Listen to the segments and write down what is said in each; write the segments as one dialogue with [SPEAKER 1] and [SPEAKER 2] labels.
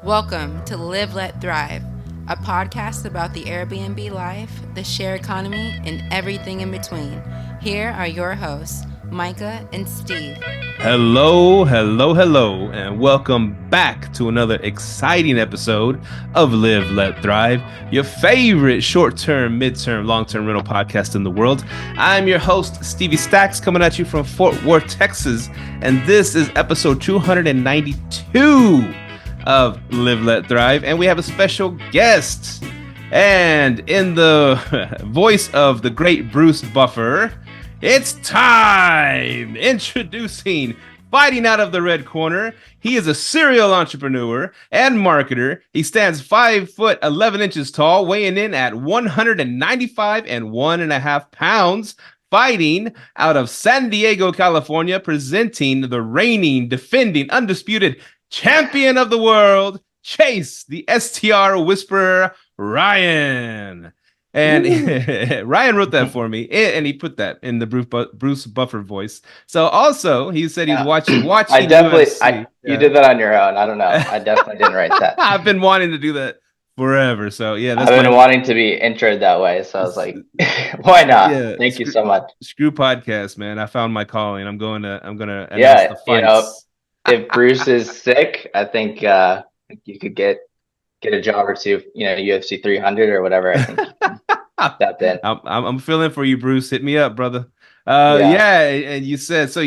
[SPEAKER 1] Welcome to Live, Let, Thrive, a podcast about the Airbnb life, the share economy, and everything in between. Here are your hosts, Micah and Steve.
[SPEAKER 2] Hello, and welcome back to another exciting episode of Live, Let, Thrive, your favorite short-term, mid-term, long-term rental podcast in the world. I'm your host, Stevie Stacks, coming at you from Fort Worth, Texas, and this is episode 292 of Live, Let, Thrive, and we have a special guest. And in the voice of the great Bruce Buffer, it's time! Introducing, fighting out of the red corner, he is a serial entrepreneur and marketer. He stands 5 foot 11 inches tall, weighing in at 195 and 1.5 pounds, fighting out of San Diego, California, presenting the reigning, defending, undisputed champion of the world, Chase, the STR Whisperer, Ryan. And Ryan wrote that for me, and he put that in the Bruce Buffer voice. So also, he said he's watching.
[SPEAKER 3] I definitely, you did that on your own. I don't know. I definitely didn't write that.
[SPEAKER 2] I've been wanting to do that forever. So yeah,
[SPEAKER 3] I've been wanting to be introed that way. So I was like, why not? Yeah, Thank you so much.
[SPEAKER 2] Screw podcast, man. I found my calling. I'm gonna announce the fights.
[SPEAKER 3] If Bruce is sick, I think you could get a job or two, UFC 300 or whatever. I think step in.
[SPEAKER 2] I'm feeling for you, Bruce. Hit me up, brother. And you said so.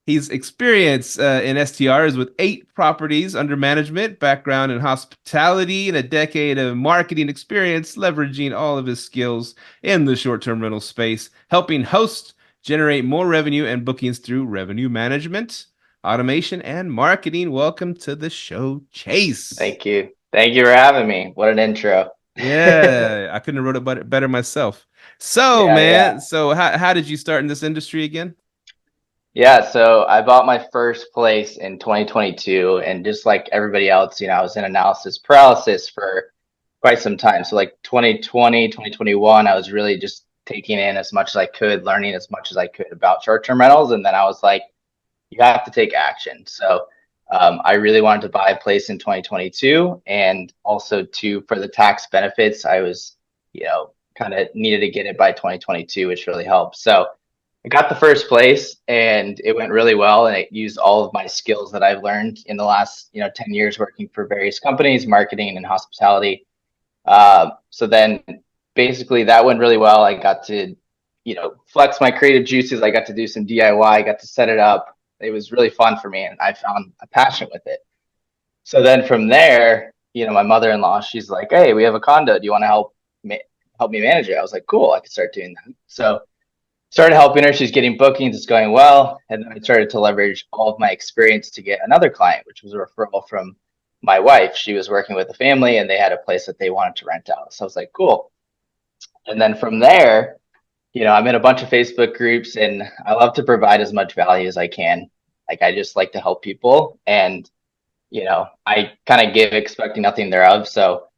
[SPEAKER 2] He's experience in STRs with 8 properties under management, background in hospitality, and a decade of marketing experience, leveraging all of his skills in the short-term rental space, helping hosts generate more revenue and bookings through revenue management, automation, and marketing. Welcome to the show, Chase.
[SPEAKER 3] Thank you for having me. What an intro.
[SPEAKER 2] Yeah, I couldn't have wrote it better myself. So so how did you start in this industry again?
[SPEAKER 3] Yeah, so I bought my first place in 2022, and just like everybody else, I was in analysis paralysis for quite some time. So like 2020, 2021, I was really just taking in as much as I could, learning as much as I could about short-term rentals, and then I was like, you have to take action. So I really wanted to buy a place in 2022, and also for the tax benefits, I was, kind of needed to get it by 2022, which really helped. So I got the first place, and it went really well, and it used all of my skills that I've learned in the last, 10 years working for various companies, marketing and hospitality. So then basically that went really well. I got to, flex my creative juices. I got to do some DIY, I got to set it up. It was really fun for me, and I found a passion with it. So then from there, my mother-in-law, she's like, "Hey, we have a condo. Do you want to help me manage it?" I was like, "Cool, I could start doing that." So started helping her. She's getting bookings. It's going well. And then I started to leverage all of my experience to get another client, which was a referral from my wife. She was working with a family, and they had a place that they wanted to rent out. So I was like, cool. And then from there, I'm in a bunch of Facebook groups, and I love to provide as much value as I can. Like, I just like to help people, and, I kind of give expecting nothing thereof. So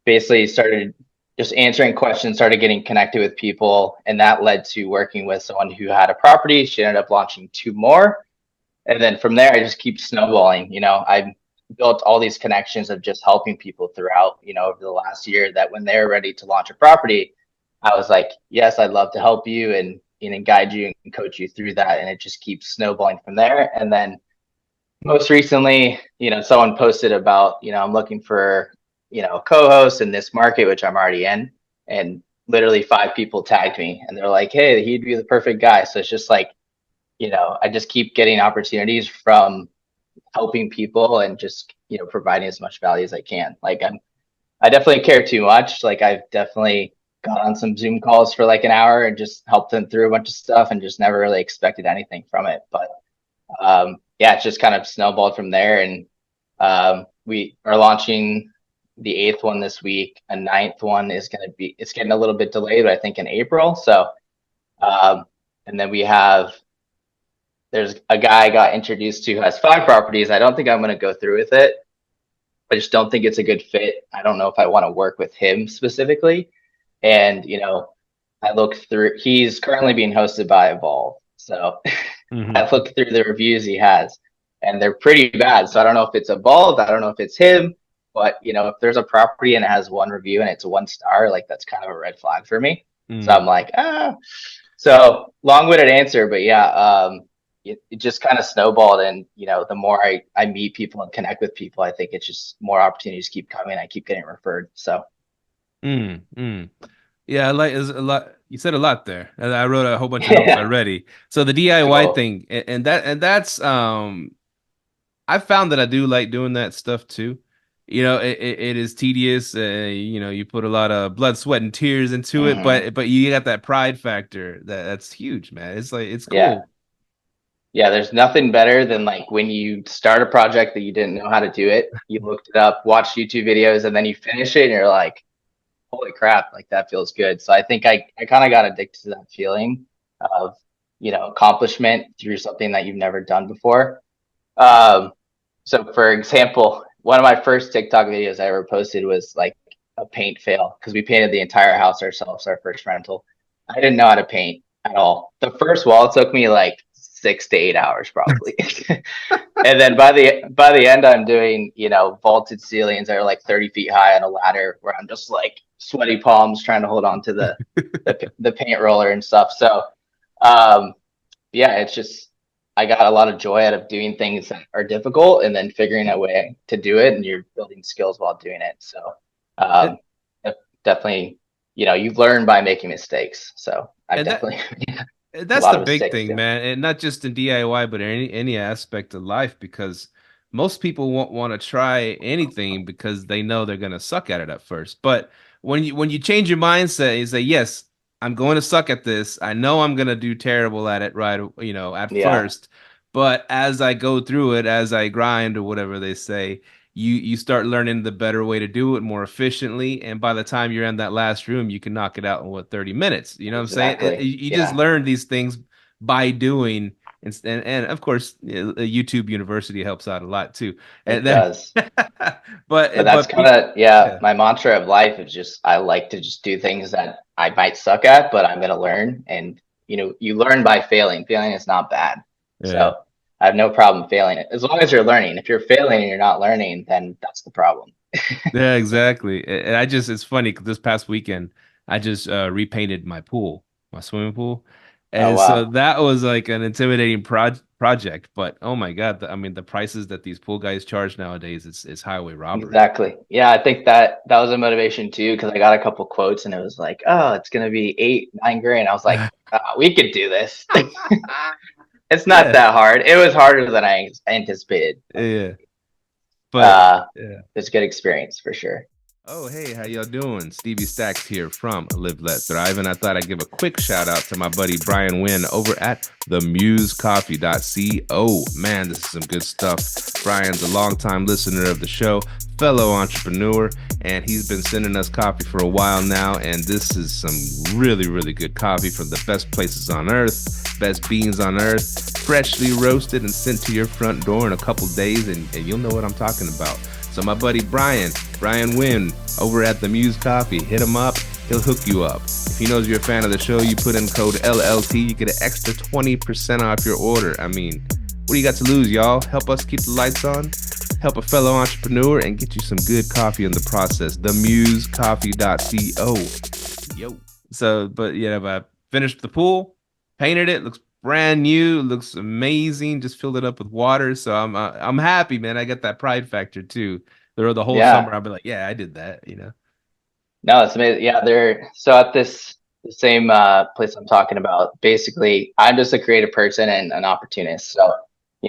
[SPEAKER 3] basically started just answering questions, started getting connected with people, and that led to working with someone who had a property. She ended up launching 2 more. And then from there, I just keep snowballing. I built all these connections of just helping people throughout, over the last year, that when they're ready to launch a property, I was like, yes, I'd love to help you and guide you and coach you through that. And it just keeps snowballing from there. And then most recently, someone posted about, I'm looking for, a co-host in this market, which I'm already in. And literally 5 people tagged me, and they're like, hey, he'd be the perfect guy. So it's just like, I just keep getting opportunities from helping people and just, providing as much value as I can. Like, I definitely care too much. Like, I've definitely got on some Zoom calls for like an hour and just helped them through a bunch of stuff, and just never really expected anything from it. But it's just kind of snowballed from there. And we are launching the 8th one this week. A 9th one is it's getting a little bit delayed, but I think in April. So, and then there's a guy I got introduced to who has 5 properties. I don't think I'm going to go through with it. I just don't think it's a good fit. I don't know if I want to work with him specifically. And, I looked through, he's currently being hosted by Evolve. So I looked through the reviews he has, and they're pretty bad. So I don't know if it's a bald, I don't know if it's him, but if there's a property and it has one review and it's 1 star, like that's kind of a red flag for me. So I'm like, So long-winded answer, but yeah, it just kind of snowballed, and the more I meet people and connect with people, I think it's just more opportunities keep coming. I keep getting referred. So
[SPEAKER 2] Yeah, I like is a lot. You said a lot there, and I wrote a whole bunch of notes
[SPEAKER 3] yeah,
[SPEAKER 2] already. So the DIY
[SPEAKER 3] cool.
[SPEAKER 2] thing, and that's I found that I do like doing that stuff too. It is tedious. You put a lot of blood, sweat, and tears into it,
[SPEAKER 3] Hmm.
[SPEAKER 2] but you got that pride factor that's huge, man. It's like it's
[SPEAKER 3] Yeah.
[SPEAKER 2] cool.
[SPEAKER 3] Yeah, there's nothing better than like when you start a project that you didn't know how to do it, you looked it up, watched YouTube videos, and then you finish it and you're like, holy crap, like that feels good. So I think I kind of got addicted to that feeling of, accomplishment through something that you've never done before. Um, so for example, one of my first TikTok videos I ever posted was like a paint fail because we painted the entire house ourselves, our first rental. I didn't know how to paint at all. The first wall took me like 6 to 8 hours probably. And then by the end, I'm doing vaulted ceilings that are like 30 feet high on a ladder where I'm just like sweaty palms trying to hold on to the paint roller and stuff. So um, yeah, it's just I got a lot of joy out of doing things that are difficult and then figuring a way to do it, and you're building skills while doing it. So
[SPEAKER 2] And,
[SPEAKER 3] um, definitely, you've learned by making mistakes. So I've
[SPEAKER 2] and that
[SPEAKER 3] definitely made a
[SPEAKER 2] That's
[SPEAKER 3] lot
[SPEAKER 2] the
[SPEAKER 3] of
[SPEAKER 2] big
[SPEAKER 3] mistakes
[SPEAKER 2] thing,
[SPEAKER 3] too.
[SPEAKER 2] man, and not just in DIY, but in any aspect of life, because most people won't want to try anything because they know they're gonna suck at it at first. But when you change your mindset, you say, "Yes, I'm going to suck at this. I know I'm gonna do terrible at it, right? At
[SPEAKER 3] Yeah,
[SPEAKER 2] first, but as I go through it, as I grind or whatever they say, you start learning the better way to do it more efficiently, and by the time you're in that last room you can knock it out in what 30 minutes. You know what I'm saying?
[SPEAKER 3] exactly.
[SPEAKER 2] You just
[SPEAKER 3] Yeah,
[SPEAKER 2] learn these things by doing, and of course YouTube University helps out a lot too, and
[SPEAKER 3] it
[SPEAKER 2] then
[SPEAKER 3] does. But
[SPEAKER 2] but
[SPEAKER 3] that's
[SPEAKER 2] but
[SPEAKER 3] kind
[SPEAKER 2] people,
[SPEAKER 3] of, yeah,
[SPEAKER 2] yeah,
[SPEAKER 3] my mantra of life is just I like to just do things that I might suck at, but I'm gonna learn. And you learn by failing. Failing is not bad.
[SPEAKER 2] yeah.
[SPEAKER 3] So I have no problem failing it as long as you're learning. If you're failing and you're not learning, then that's the problem.
[SPEAKER 2] Yeah, exactly. And I just, it's funny 'cause this past weekend, I just repainted my pool, my swimming pool.
[SPEAKER 3] Oh
[SPEAKER 2] And so
[SPEAKER 3] wow.
[SPEAKER 2] that was like an intimidating project. But oh my God, I mean, the prices that these pool guys charge nowadays, it's highway robbery.
[SPEAKER 3] Exactly. Yeah, I think that was a motivation too, because I got a couple quotes and it was like, oh, it's gonna be 8, 9 grand. I was like, we could do this. It's not
[SPEAKER 2] Yeah,
[SPEAKER 3] that hard. It was harder than I anticipated.
[SPEAKER 2] yeah. But
[SPEAKER 3] Uh,
[SPEAKER 2] yeah.
[SPEAKER 3] it's a good experience for sure.
[SPEAKER 2] Oh, hey, how y'all doing? Stevie Stacks here from Live Let Thrive, and I thought I'd give a quick shout out to my buddy Brian Wynn over at themusecoffee.co. Man, this is some good stuff. Brian's a longtime listener of the show, fellow entrepreneur, and he's been sending us coffee for a while now, and this is some really, really good coffee from the best places on earth, best beans on earth, freshly roasted and sent to your front door in a couple days, and you'll know what I'm talking about. So my buddy Brian Wynn over at the Muse Coffee, hit him up. He'll hook you up. If he knows you're a fan of the show, you put in code LLT, you get an extra 20% off your order. I mean, what do you got to lose, y'all? Help us keep the lights on, help a fellow entrepreneur, and get you some good coffee in the process. Themusecoffee.co. Yo. So, but yeah, but I finished the pool, painted it, looks brand new, looks amazing. Just filled it up with water, so I'm happy, man. I got that pride factor too. The whole
[SPEAKER 3] Yeah.
[SPEAKER 2] summer, I'll be like, yeah, I did that.
[SPEAKER 3] No, it's amazing. Yeah, they're so at the same place I'm talking about. Basically, I'm just a creative person and an opportunist. So,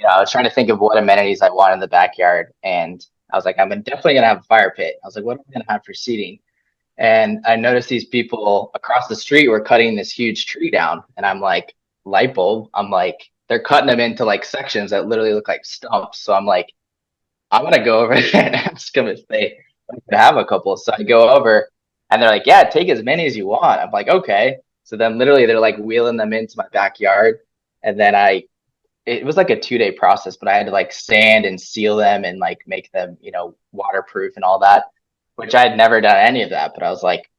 [SPEAKER 3] I was trying to think of what amenities I want in the backyard, and I was like, definitely gonna have a fire pit. I was like, what am I gonna have for seating? And I noticed these people across the street were cutting this huge tree down, and I'm like, light bulb. I'm like, they're cutting them into like sections that literally look like stumps. So I'm like, I'm gonna go over there and ask them if they could have a couple. So I go over and they're like, yeah, take as many as you want. I'm like, okay. So then literally they're like wheeling them into my backyard. And then it was like a 2 day process, but I had to like sand and seal them and like make them, waterproof and all that, which I had never done any of that. But I was like,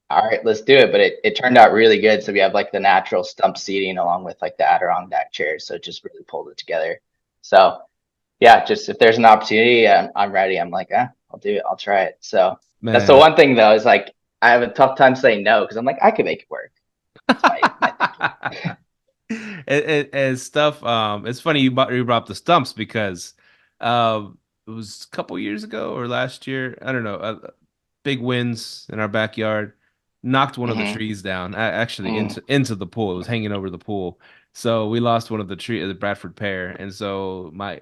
[SPEAKER 3] all right, let's do it. But it turned out really good. So we have like the natural stump seating along with like the Adirondack chairs. So it just really pulled it together. So yeah, just if there's an opportunity, I'm ready. I'm like, I'll do it. I'll try it. So that's the
[SPEAKER 2] Man.
[SPEAKER 3] one thing though, is like I have a tough time saying no because I'm like, I could make it work. That's my thinking.
[SPEAKER 2] And stuff. It's funny you brought up the stumps because it was a couple years ago or last year. I don't know. Big winds in our backyard knocked one of the
[SPEAKER 3] Hmm.
[SPEAKER 2] trees down, actually
[SPEAKER 3] Mm.
[SPEAKER 2] into the pool. It was hanging over the pool. So we lost one of the Bradford pear. And so my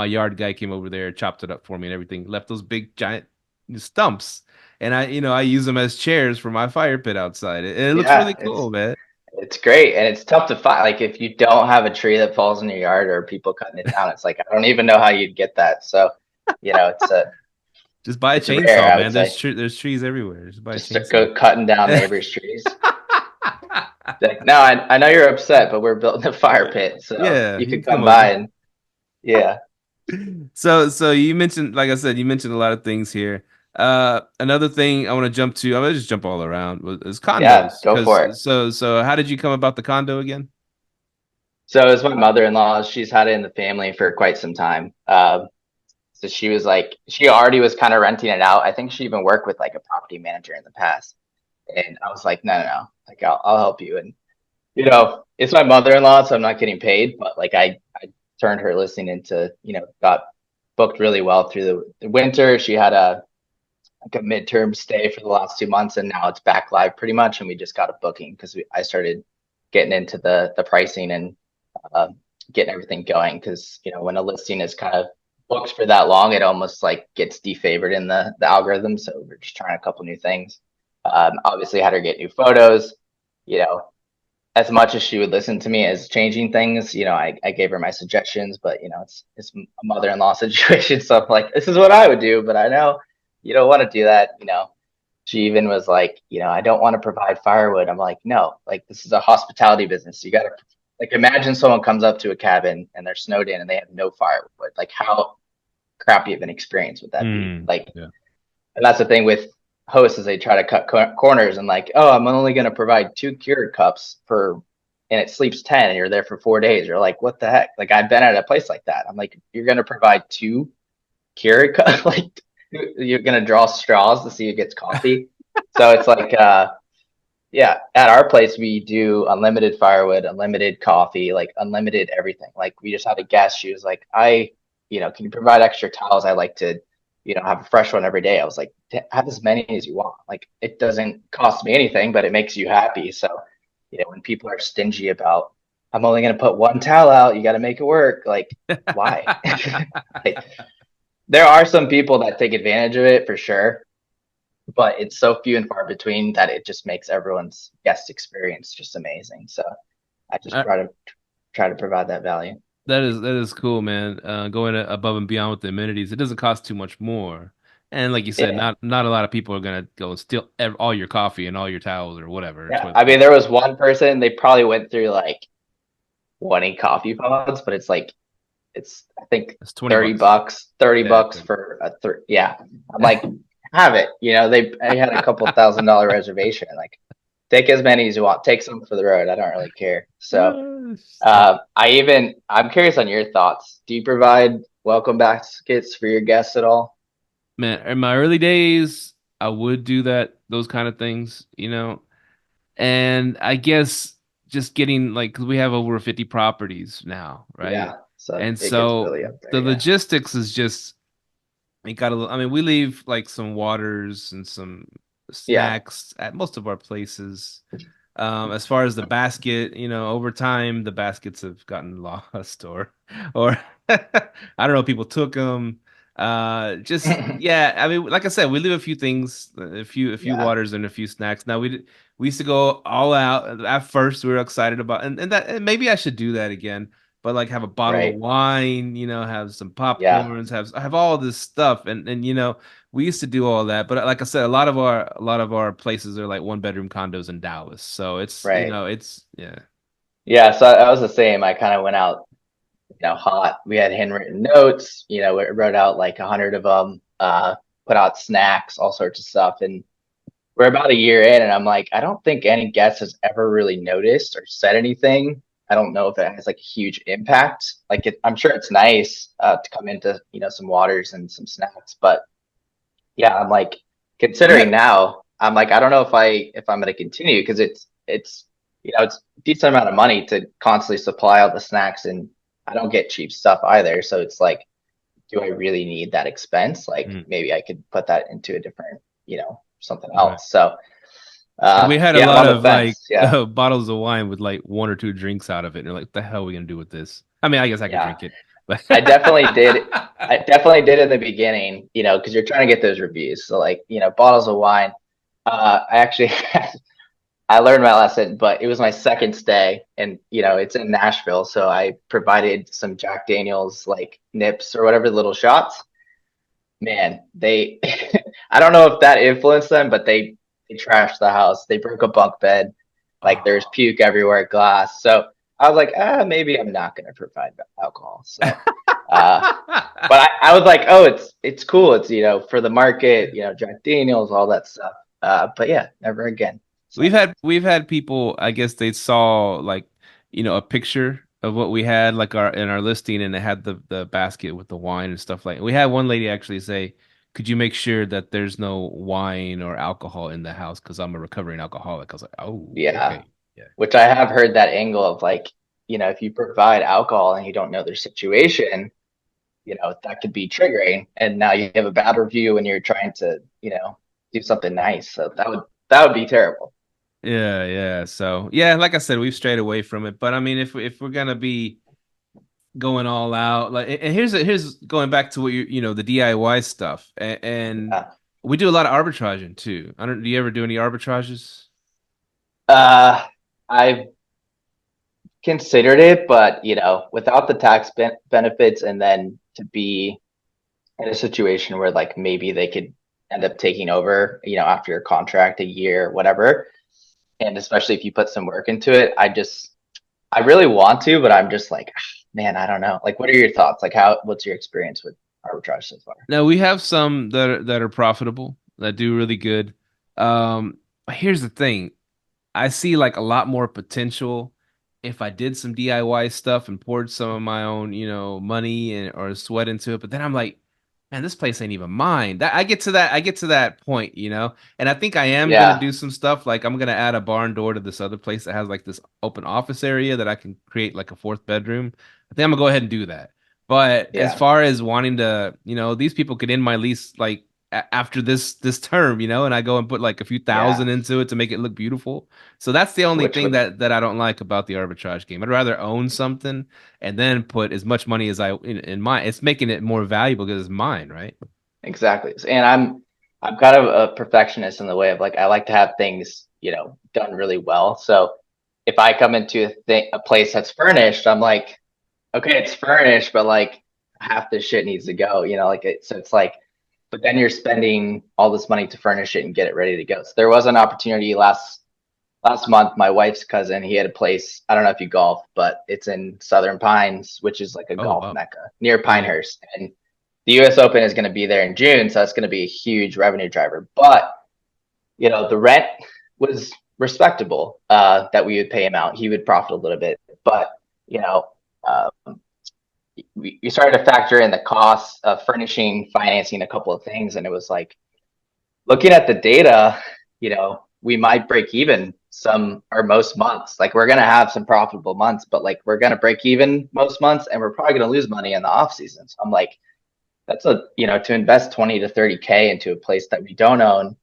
[SPEAKER 2] yard guy came over there, chopped it up for me and everything, left those big giant stumps. And I use them as chairs for my fire pit outside. It looks
[SPEAKER 3] Yeah,
[SPEAKER 2] really cool, man.
[SPEAKER 3] it's great, and it's tough to find. Like if you don't have a tree that falls in your yard or people cutting it down, it's like I don't even know how you'd get that. So,
[SPEAKER 2] Just buy a
[SPEAKER 3] it's rare,
[SPEAKER 2] chainsaw,
[SPEAKER 3] I would
[SPEAKER 2] man.
[SPEAKER 3] Say.
[SPEAKER 2] There's trees everywhere. Just buy a
[SPEAKER 3] Just to
[SPEAKER 2] chainsaw.
[SPEAKER 3] go cutting down neighbors' trees. Like, no, I know you're upset, but we're building a fire pit, so
[SPEAKER 2] Yeah,
[SPEAKER 3] you
[SPEAKER 2] you
[SPEAKER 3] could
[SPEAKER 2] can come
[SPEAKER 3] come by
[SPEAKER 2] over.
[SPEAKER 3] and yeah.
[SPEAKER 2] So you mentioned, like I said, you mentioned a lot of things here. Another thing I want to jump to, I'm gonna just jump all around, is
[SPEAKER 3] Yeah,
[SPEAKER 2] condos.
[SPEAKER 3] go for it.
[SPEAKER 2] So how did you come about the condo again?
[SPEAKER 3] So it was my mother-in-law. She's had it in the family for quite some time. So she was like, she already was kind of renting it out. I think she even worked with like a property manager in the past. And I was like, no, no, no. Like I'll help you. And it's my mother-in-law, so I'm not getting paid, but like I turned her listing into, got booked really well through the winter. She had a midterm stay for the last 2 months, and now it's back live pretty much. And we just got a booking because I started getting into the pricing and uh, getting everything going. Because when a listing is kind of booked for that long, it almost like gets defavored in the algorithm. So we're just trying a couple new things. Obviously, had her get new photos. You know, as much as she would listen to me as changing things, I gave her my suggestions, but it's a mother-in-law situation. So I'm like, this is what I would do, but I know you don't want to do that. She even was like, I don't want to provide firewood. I'm like, no, like this is a hospitality business. You got to like imagine someone comes up to a cabin and they're snowed in and they have no firewood. Like how crappy of an experience would that be?
[SPEAKER 2] Mm,
[SPEAKER 3] Like,
[SPEAKER 2] yeah.
[SPEAKER 3] and that's the thing with hosts is they try to cut corners and like, oh, I'm only going to provide 2 Keurig cups and it sleeps 10 and you're there for 4 days. You're like, what the heck? Like I've been at a place like that. I'm like, you're going to provide 2 Keurig cups? Like you're going to draw straws to see who gets coffee. So it's like, yeah, at our place, we do unlimited firewood, unlimited coffee, like unlimited everything. Like we just had a guest. She was like, can you provide extra towels? I like to, have a fresh one every day. I was like, have as many as you want. Like it doesn't cost me anything, but it makes you happy. So, when people are stingy about, I'm only going to put one towel out, you got to make it work. Like, why? Like, there are some people that take advantage of it for sure, but it's so few and far between that it just makes everyone's guest experience just amazing. So I just
[SPEAKER 2] Uh,
[SPEAKER 3] try to provide that value.
[SPEAKER 2] that is cool, man. Going above and beyond with the amenities. It doesn't cost too much more. And like you said,
[SPEAKER 3] Yeah.
[SPEAKER 2] not a lot of people are gonna go and steal all your coffee and all your towels or whatever.
[SPEAKER 3] Yeah. I mean, there was one person, they probably went through like 20 coffee pods, but it's I think
[SPEAKER 2] It's 20
[SPEAKER 3] 30
[SPEAKER 2] bucks.
[SPEAKER 3] bucks, 30
[SPEAKER 2] Yeah.
[SPEAKER 3] bucks for yeah. I'm like, have it. I had a couple $1,000 reservation. Like, take as many as you want. Take some for the road. I don't really care. So
[SPEAKER 2] Stuff.
[SPEAKER 3] I'm curious on your thoughts. Do you provide welcome baskets for your guests at all?
[SPEAKER 2] Man, in my early days, I would do those kind of things. And I guess just getting like, 'cause we have over 50 properties now, right?
[SPEAKER 3] Yeah, so
[SPEAKER 2] And
[SPEAKER 3] it gets
[SPEAKER 2] so
[SPEAKER 3] really up there.
[SPEAKER 2] the
[SPEAKER 3] Yeah,
[SPEAKER 2] logistics is just, it got I mean, we leave like some waters and some
[SPEAKER 3] yeah,
[SPEAKER 2] snacks at most of our places. As far as the basket, over time the baskets have gotten lost or I don't know, people took them. Just yeah, I mean, like I said, we leave a few things, a few
[SPEAKER 3] yeah.
[SPEAKER 2] waters and a few snacks. Now we used to go all out. At first, we were excited about, and maybe I should do that again. But like have a bottle of
[SPEAKER 3] Right.
[SPEAKER 2] wine, have some
[SPEAKER 3] Yeah,
[SPEAKER 2] popcorns, have all this stuff, and we used to do all that, but like I said, a lot of our places are like one bedroom condos in Dallas. So it's
[SPEAKER 3] right.
[SPEAKER 2] it's yeah.
[SPEAKER 3] Yeah, so I was the same. I kind of went out, hot. We had handwritten notes. We wrote out like 100 of them. Put out snacks, all sorts of stuff, and we're about a year in, and I'm like, I don't think any guest has ever really noticed or said anything. I don't know if it has like a huge impact. Like I'm sure it's nice to come into, some waters and some snacks, but yeah, I'm like considering now, I'm like, I don't know if I'm going to continue because it's a decent amount of money to constantly supply all the snacks, and I don't get cheap stuff either. So it's like, do I really need that expense? Like maybe I could put that into a different, something
[SPEAKER 2] Right.
[SPEAKER 3] else. So
[SPEAKER 2] And we had a
[SPEAKER 3] yeah, I'm
[SPEAKER 2] lot
[SPEAKER 3] on the
[SPEAKER 2] of like
[SPEAKER 3] fence. Yeah.
[SPEAKER 2] bottles of wine with like one or two drinks out of it. And you're like, what the hell are we gonna do with this? I mean, I guess I could
[SPEAKER 3] Yeah.
[SPEAKER 2] drink it, but
[SPEAKER 3] I definitely did. I definitely did in the beginning, because you're trying to get those reviews. So like, bottles of wine. I actually I learned my lesson, but it was my second stay, and it's in Nashville, so I provided some Jack Daniels like nips or whatever little shots. Man, they I don't know if that influenced them, but they trashed the house. They broke a bunk bed, like there's
[SPEAKER 2] oh.
[SPEAKER 3] puke everywhere, glass. So I was like, maybe I'm not gonna provide alcohol. So but I was like, oh, it's cool. It's for the market, Jack Daniels, all that stuff. But yeah, never again. So
[SPEAKER 2] We've had people, I guess they saw like, a picture of what we had like our in our listing and it had the basket with the wine and stuff like. We had one lady actually say, "Could you make sure that there's no wine or alcohol in the house because I'm a recovering alcoholic." I was like, "Oh,
[SPEAKER 3] yeah,
[SPEAKER 2] okay." Yeah.
[SPEAKER 3] which I have heard that angle of like, if you provide alcohol and you don't know their situation, that could be triggering. And now you have a bad review and you're trying to, do something nice. So that would be terrible.
[SPEAKER 2] Yeah, yeah. So, yeah, like I said, we've strayed away from it, but I mean if we're going to be going all out. Like, and here's going back to what the DIY stuff, and
[SPEAKER 3] Yeah.
[SPEAKER 2] we do a lot of arbitraging too. I don't. Do you ever do any arbitrages?
[SPEAKER 3] I've considered it, but without the tax benefits, and then to be in a situation where like maybe they could end up taking over, after your contract, a year, whatever. And especially if you put some work into it, I really want to, but I'm just like, man, I don't know. Like, what are your thoughts? Like, what's your experience with arbitrage so far?
[SPEAKER 2] Now we have some that are profitable that do really good. But here's the thing: I see like a lot more potential if I did some DIY stuff and poured some of my own, money and or sweat into it. But then I'm like, man, this place ain't even mine. That I get to that point, And I think I am gonna
[SPEAKER 3] Yeah,
[SPEAKER 2] do some stuff. Like I'm gonna add a barn door to this other place that has like this open office area that I can create like a fourth bedroom. I think I'm gonna go ahead and do that. But as
[SPEAKER 3] yeah,
[SPEAKER 2] far as wanting to, these people could end my lease like after this term, and I go and put like a few
[SPEAKER 3] yeah.
[SPEAKER 2] thousand into it to make it look beautiful. So that's the only
[SPEAKER 3] Which
[SPEAKER 2] thing
[SPEAKER 3] would
[SPEAKER 2] that I don't like about the arbitrage game. I'd rather own something and then put as much money as I in mine. It's making it more valuable because it's mine, right?
[SPEAKER 3] exactly. And I'm kind of a perfectionist in the way of like I like to have things, done really well. So if I come into a place that's furnished, I'm like, okay, it's furnished, but like half this shit needs to go, like so it's like, but then you're spending all this money to furnish it and get it ready to go. So there was an opportunity last month. My wife's cousin, he had a place. I don't know if you golf, but it's in Southern Pines, which is like a
[SPEAKER 2] Oh,
[SPEAKER 3] golf
[SPEAKER 2] wow.
[SPEAKER 3] mecca near
[SPEAKER 2] Yeah.
[SPEAKER 3] Pinehurst. And the US Open is going to be there in June, so that's going to be a huge revenue driver. But the rent was respectable, that we would pay him out. He would profit a little bit, but you know, um, we started to factor in the costs of furnishing, financing, a couple of things, and it was like looking at the data. We might break even some or most months. Like we're gonna have some profitable months, but like we're gonna break even most months, and we're probably gonna lose money in the off season. So I'm like, that's to invest 20 to 30K into a place that we don't own,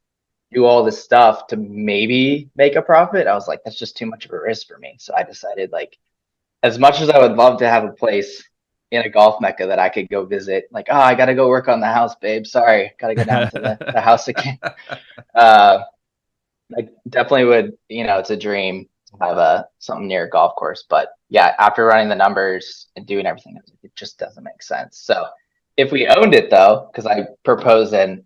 [SPEAKER 3] do all this stuff to maybe make a profit. I was like, that's just too much of a risk for me. So I decided, like, as much as I would love to have a place in a golf mecca that I could go visit, like, oh, I got to go work on the house, babe. Sorry, got to go down to the house again. Uh, I definitely would, it's a dream to have something near a golf course. But yeah, after running the numbers and doing everything, I was like, it just doesn't make sense. So if we owned it though, because I proposed a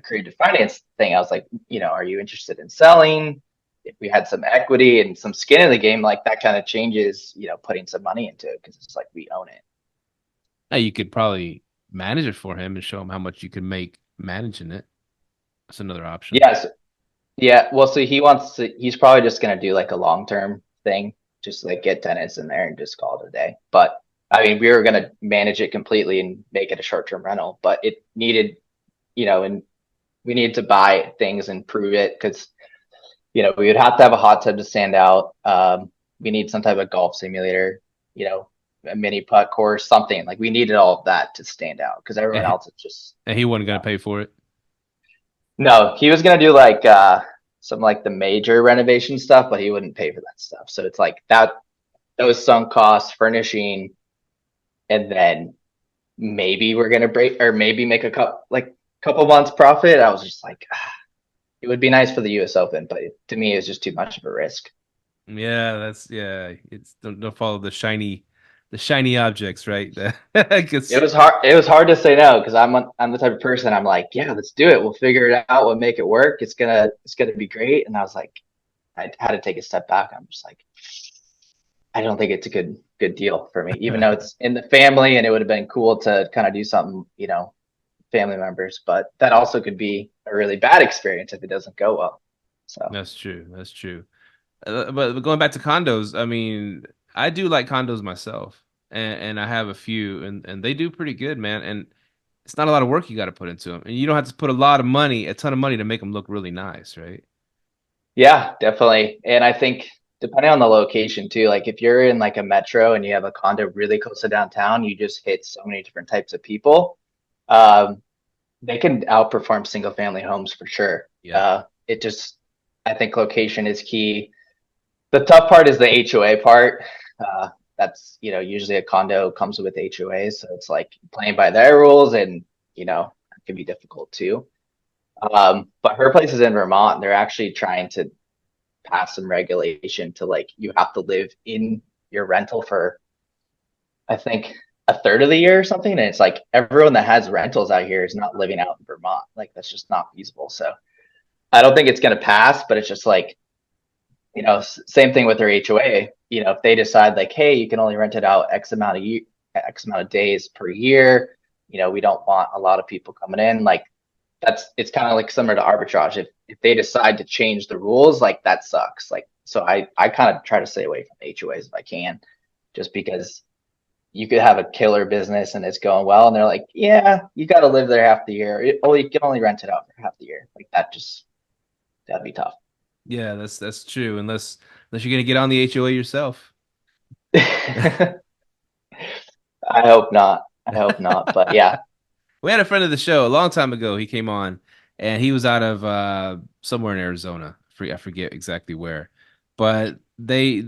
[SPEAKER 3] creative finance thing, I was like, are you interested in selling? If we had some equity and some skin in the game, like that kind of changes, putting some money into it because it's like we own it.
[SPEAKER 2] Hey, you could probably manage it for him and show him how much you can make managing it. That's another option.
[SPEAKER 3] Yes. Yeah. Well, so he's probably just going to do like a long-term thing, just like get tenants in there and just call it a day. But I mean, we were going to manage it completely and make it a short-term rental, but it needed, and we needed to buy things and prove it because, we would have to have a hot tub to stand out. We need some type of golf simulator, a mini putt course, something like we needed all of that to stand out because everyone else is just.
[SPEAKER 2] And he wasn't going to pay for it.
[SPEAKER 3] No, he was going to do like some like the major renovation stuff, but he wouldn't pay for that stuff. So it's like those sunk costs, furnishing, and then maybe we're going to break or maybe make a couple months profit. I was just like, it would be nice for the US Open, but to me, it's just too much of a risk.
[SPEAKER 2] Yeah, it's don't follow the shiny objects, right?
[SPEAKER 3] It was hard. It was hard to say no because I'm the type of person. I'm like, yeah, let's do it. We'll figure it out. We'll make it work. It's gonna be great. And I was like, I had to take a step back. I'm just like, I don't think it's a good deal for me, even though it's in the family and it would have been cool to kind of do something, family members. But that also could be a really bad experience if it doesn't go well. So
[SPEAKER 2] That's true. That's true. But going back to condos, I mean, I do like condos myself, and I have a few, and they do pretty good, man. And it's not a lot of work you got to put into them, and you don't have to put a ton of money to make them look really nice, right?
[SPEAKER 3] yeah, definitely. And I think depending on the location too, like if you're in like a metro and you have a condo really close to downtown, you just hit so many different types of people. Um, they can outperform single family homes for sure.
[SPEAKER 2] Yeah.
[SPEAKER 3] I think location is key. The tough part is the HOA part. That's, usually a condo comes with HOAs. So it's like playing by their rules and, it can be difficult too. But her place is in Vermont. They're actually trying to pass some regulation to like, you have to live in your rental for, I think, a third of the year or something. And it's like everyone that has rentals out here is not living out in Vermont. Like that's just not feasible. So I don't think it's going to pass, but it's just like, same thing with their HOA. If they decide like, hey, you can only rent it out X amount of days per year. We don't want a lot of people coming in. Like it's kind of like similar to arbitrage. If they decide to change the rules, like that sucks. Like so, I kind of try to stay away from HOAs if I can, just because you could have a killer business and it's going well, and they're like, yeah, you got to live there half the year. You can only rent it out for half the year. Like that'd be tough.
[SPEAKER 2] Yeah, that's true. Unless you're gonna get on the HOA yourself.
[SPEAKER 3] I hope not. But yeah.
[SPEAKER 2] We had a friend of the show a long time ago. He came on, and he was out of somewhere in Arizona. I forget exactly where, but they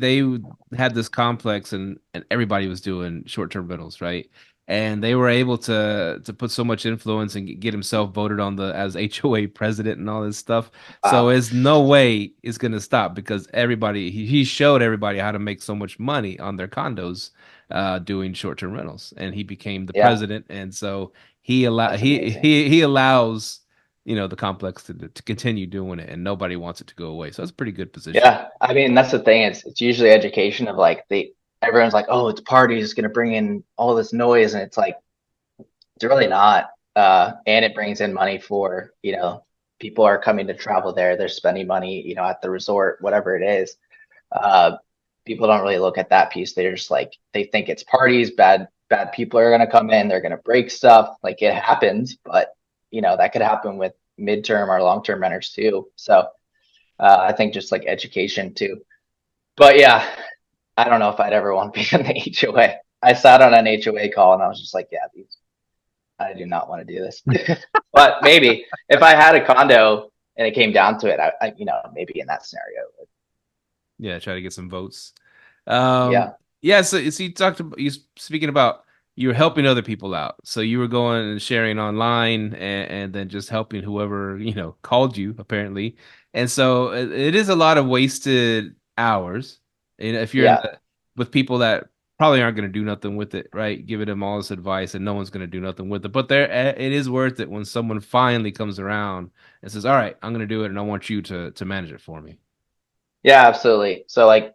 [SPEAKER 2] had this complex, and everybody was doing short-term rentals, right? And they were able to put so much influence and get himself voted on as HOA president and all this stuff. So
[SPEAKER 3] Wow.
[SPEAKER 2] there's no way it's gonna stop because he showed everybody how to make so much money on their condos doing short-term rentals, and he became the
[SPEAKER 3] Yeah.
[SPEAKER 2] president. And so he allows the complex to continue doing it, and nobody wants it to go away. So that's a pretty good position.
[SPEAKER 3] Yeah. I mean, that's the thing. It's usually education of like everyone's like, oh, it's parties, it's gonna bring in all this noise, and it's like it's really not. And it brings in money for, people are coming to travel there, they're spending money, at the resort, whatever it is. Uh, People don't really look at that piece. They're just like they think it's parties, bad people are gonna come in, they're gonna break stuff. Like it happens, but that could happen with midterm or long-term renters too. So I think just like education too. But yeah, I don't know if I'd ever want to be in the HOA. I sat on an HOA call and I was just like, yeah, I do not want to do this. But maybe if I had a condo and it came down to it, I maybe in that scenario.
[SPEAKER 2] Yeah, try to get some votes.
[SPEAKER 3] Yeah.
[SPEAKER 2] Yeah. So you speaking about you were helping other people out. So you were going and sharing online, and then just helping whoever called you apparently. And so it is a lot of wasted hours. If you're
[SPEAKER 3] Yeah.
[SPEAKER 2] with people that probably aren't going to do nothing with it, right? Giving them all this advice, and no one's going to do nothing with it. But it is worth it when someone finally comes around and says, "All right, I'm going to do it, and I want you to manage it for me."
[SPEAKER 3] Yeah, absolutely. So like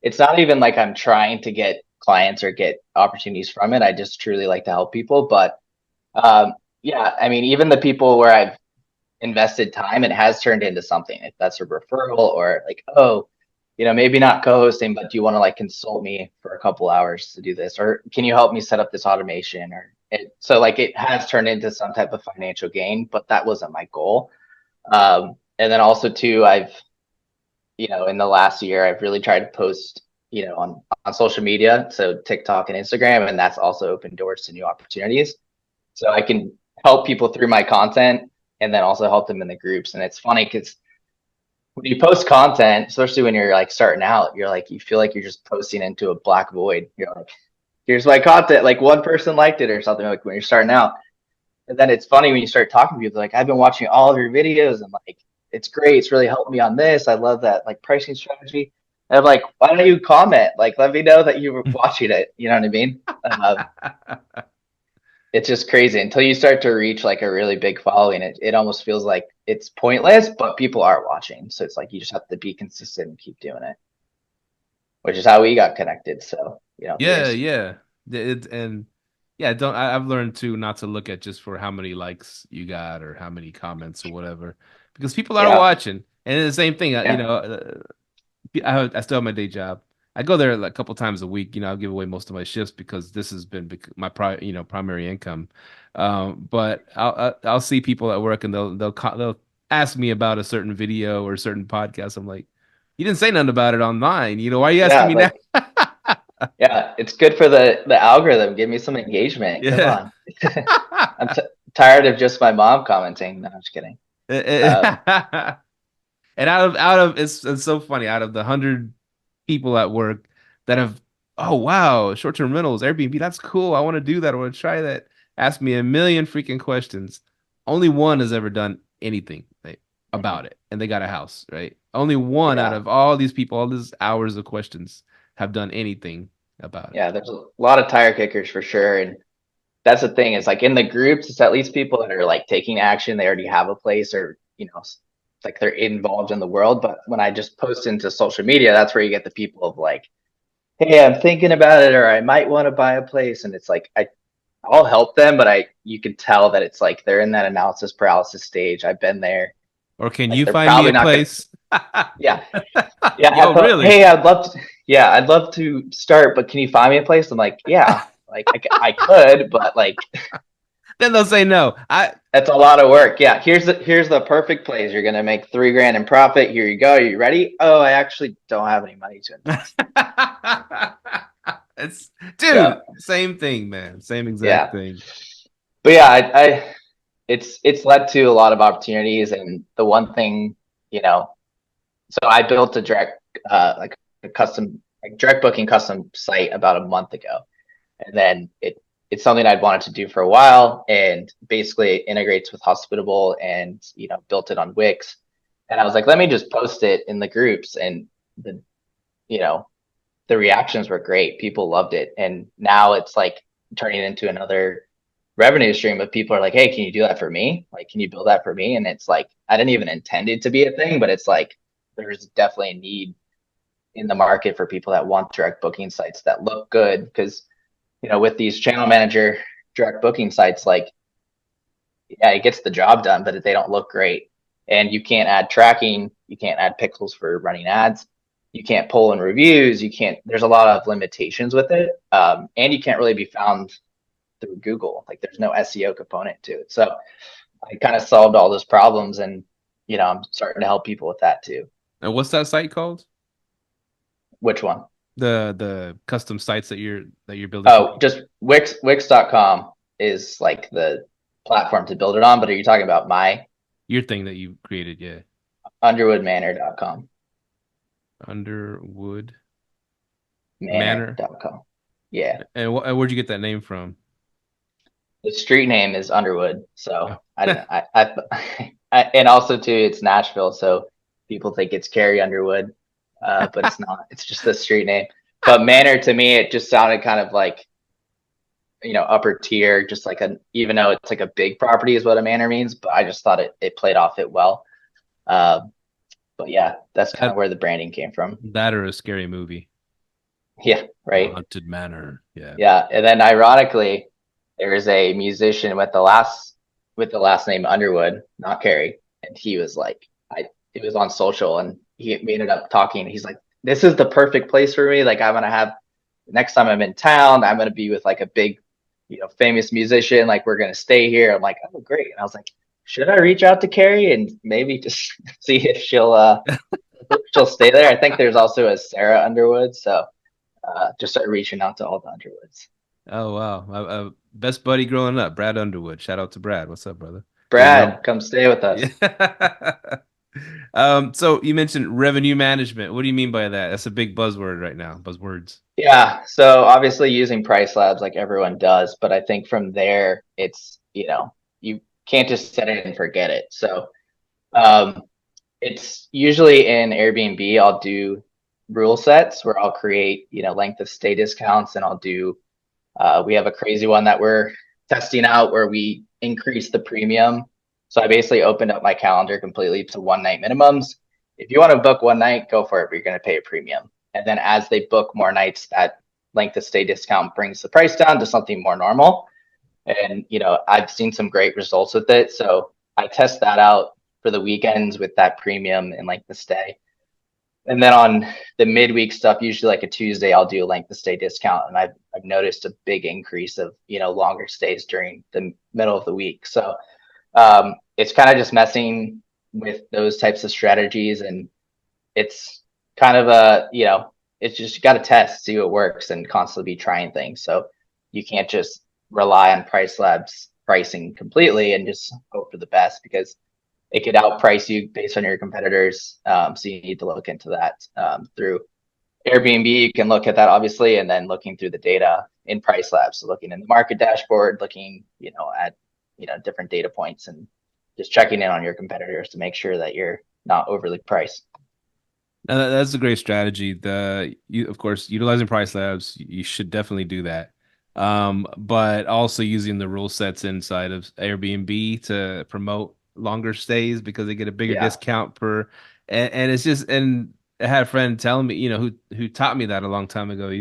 [SPEAKER 3] it's not even like I'm trying to get clients or get opportunities from it. I just truly like to help people. But yeah, I mean, even the people where I've invested time, it has turned into something. If that's a referral or like, oh, maybe not co-hosting, but do you want to like consult me for a couple hours to do this? Or can you help me set up this automation? So like it has turned into some type of financial gain, but that wasn't my goal. And then also too, in the last year, I've really tried to post, on social media. So TikTok and Instagram, and that's also opened doors to new opportunities. So I can help people through my content and then also help them in the groups. And it's funny because when you post content, especially when you're like starting out, you feel like you're just posting into a black void. You're like, here's my content, like one person liked it or something, like when you're starting out. And then it's funny when you start talking to people, like, I've been watching all of your videos and like, it's great. It's really helped me on this. I love that like pricing strategy. And I'm like, why don't you comment? Like, let me know that you were watching it. You know what I mean? It's just crazy until you start to reach like a really big following. It almost feels like it's pointless, but people are watching. So it's like you just have to be consistent and keep doing it, which is how we got connected. So,
[SPEAKER 2] Yeah, yeah. And yeah, I've learned too not to look at just for how many likes you got or how many comments or whatever, because people are watching. And the same thing, I still have my day job. I go there like a couple times a week. I'll give away most of my shifts because this has been my primary income. But I'll see people at work and they'll ask me about a certain video or a certain podcast. I'm like, you didn't say nothing about it online. Why are you asking me now?
[SPEAKER 3] Yeah, it's good for the algorithm. Give me some engagement. Come
[SPEAKER 2] Yeah.
[SPEAKER 3] on. I'm tired of just my mom commenting. No, I'm just kidding.
[SPEAKER 2] And out of it's so funny. Out of the 100 people at work that have, oh wow, short-term rentals, Airbnb, that's cool. I want to do that. I want to try that. Ask me a million freaking questions. Only one has ever done anything about it, and they got a house, right? Only one out of all these people, all these hours of questions, have done anything about it.
[SPEAKER 3] Yeah, there's a lot of tire kickers for sure, and that's the thing. It's like in the groups, it's at least people that are like taking action. They already have a place, or like they're involved in the world. But when I just post into social media, that's where you get the people of like, hey, I'm thinking about it, or I might want to buy a place, and it's like I'll help them, but you can tell that it's like they're in that analysis paralysis stage. I've been there.
[SPEAKER 2] Or can
[SPEAKER 3] Like,
[SPEAKER 2] you
[SPEAKER 3] they're
[SPEAKER 2] find me
[SPEAKER 3] probably
[SPEAKER 2] a
[SPEAKER 3] not gonna.
[SPEAKER 2] place?
[SPEAKER 3] Yeah, yeah.
[SPEAKER 2] Yo, really?
[SPEAKER 3] Hey, I'd love to. Yeah, I'd love to start, but can you find me a place? I'm like, yeah, like I could, but like.
[SPEAKER 2] Then they'll say no.
[SPEAKER 3] That's a lot of work. Yeah, here's the perfect place. You're gonna make $3,000 in profit. Here you go. Are you ready? Oh, I actually don't have any money to invest.
[SPEAKER 2] Same thing, man. Same exact thing.
[SPEAKER 3] But yeah, it's led to a lot of opportunities, and the one thing, so I built a direct like a custom direct booking custom site about a month ago, and then it's something I'd wanted to do for a while, and basically it integrates with Hospitable and built it on Wix. And I was like, let me just post it in the groups, and the reactions were great. People loved it. And now it's like turning into another revenue stream of people are like, hey, can you do that for me? Like, can you build that for me? And it's like, I didn't even intend it to be a thing, but it's like, there's definitely a need in the market for people that want direct booking sites that look good. Because, with these channel manager direct booking sites, like, yeah, it gets the job done, but they don't look great. And you can't add tracking. You can't add pixels for running ads. You can't pull in reviews. There's a lot of limitations with it. And you can't really be found through Google. Like, there's no SEO component to it. So I kind of solved all those problems, and, I'm starting to help people with that too.
[SPEAKER 2] And what's that site called?
[SPEAKER 3] Which one?
[SPEAKER 2] The custom sites that you're building?
[SPEAKER 3] Oh, just Wix.com is like the platform to build it on. But are you talking about
[SPEAKER 2] your thing that you created? Yeah.
[SPEAKER 3] Underwoodmanor.com.
[SPEAKER 2] Underwoodmanor.com.
[SPEAKER 3] Yeah.
[SPEAKER 2] And where'd you get that name from?
[SPEAKER 3] The street name is Underwood. So I and also too, it's Nashville. So people think it's Carrie Underwood, but it's not. It's just the street name. But Manor, to me, it just sounded kind of like, upper tier, just like even though it's like a big property is what a manor means, but I just thought it played off it well. But yeah, that's kind of where the branding came from.
[SPEAKER 2] That or a scary movie.
[SPEAKER 3] Yeah, right.
[SPEAKER 2] Haunted Manor. Yeah.
[SPEAKER 3] Yeah, and then ironically, there is a musician with the last name Underwood, not Carey, and he was like, it was on social, and we ended up talking. He's like, this is the perfect place for me. Like I'm gonna have next time I'm in town, I'm gonna be with like a big, famous musician. Like we're gonna stay here. I'm like, oh great. And I was like, should I reach out to Carrie and maybe just see if she'll stay there? I think there's also a Sarah Underwood, so just start reaching out to all the Underwoods.
[SPEAKER 2] Oh wow, my best buddy growing up, Brad Underwood. Shout out to Brad. What's up, brother? Good to know.
[SPEAKER 3] Brad, come stay with us.
[SPEAKER 2] Yeah. So you mentioned revenue management. What do you mean by that? That's a big buzzword right now. Buzzwords.
[SPEAKER 3] Yeah, so obviously using price labs like everyone does, but I think from there it's, you can't just set it and forget it. So um, it's usually in Airbnb, I'll do rule sets where I'll create, length of stay discounts, and I'll do, we have a crazy one that we're testing out where we increase the premium. So I basically opened up my calendar completely to 1 night minimums. If you want to book 1 night, go for it, but you're going to pay a premium. And then as they book more nights, that length of stay discount brings the price down to something more normal. And, I've seen some great results with it. So I test that out for the weekends with that premium and length of stay. And then on the midweek stuff, usually like a Tuesday, I'll do a length of stay discount. And I've noticed a big increase of, longer stays during the middle of the week. So it's kind of just messing with those types of strategies. And it's kind of it's just you got to test, see what works, and constantly be trying things. So you can't just rely on Price Labs pricing completely and just hope for the best, because it could outprice you based on your competitors. So you need to look into that through Airbnb. You can look at that obviously, and then looking through the data in Price Labs. So looking in the market dashboard, looking, at, different data points, and just checking in on your competitors to make sure that you're not overly priced.
[SPEAKER 2] Now, that's a great strategy. Of course, utilizing price labs, you should definitely do that. But also using the rule sets inside of Airbnb to promote longer stays because they get a bigger
[SPEAKER 3] Yeah.
[SPEAKER 2] discount per. And it's just, and I had a friend telling me, who taught me that a long time ago.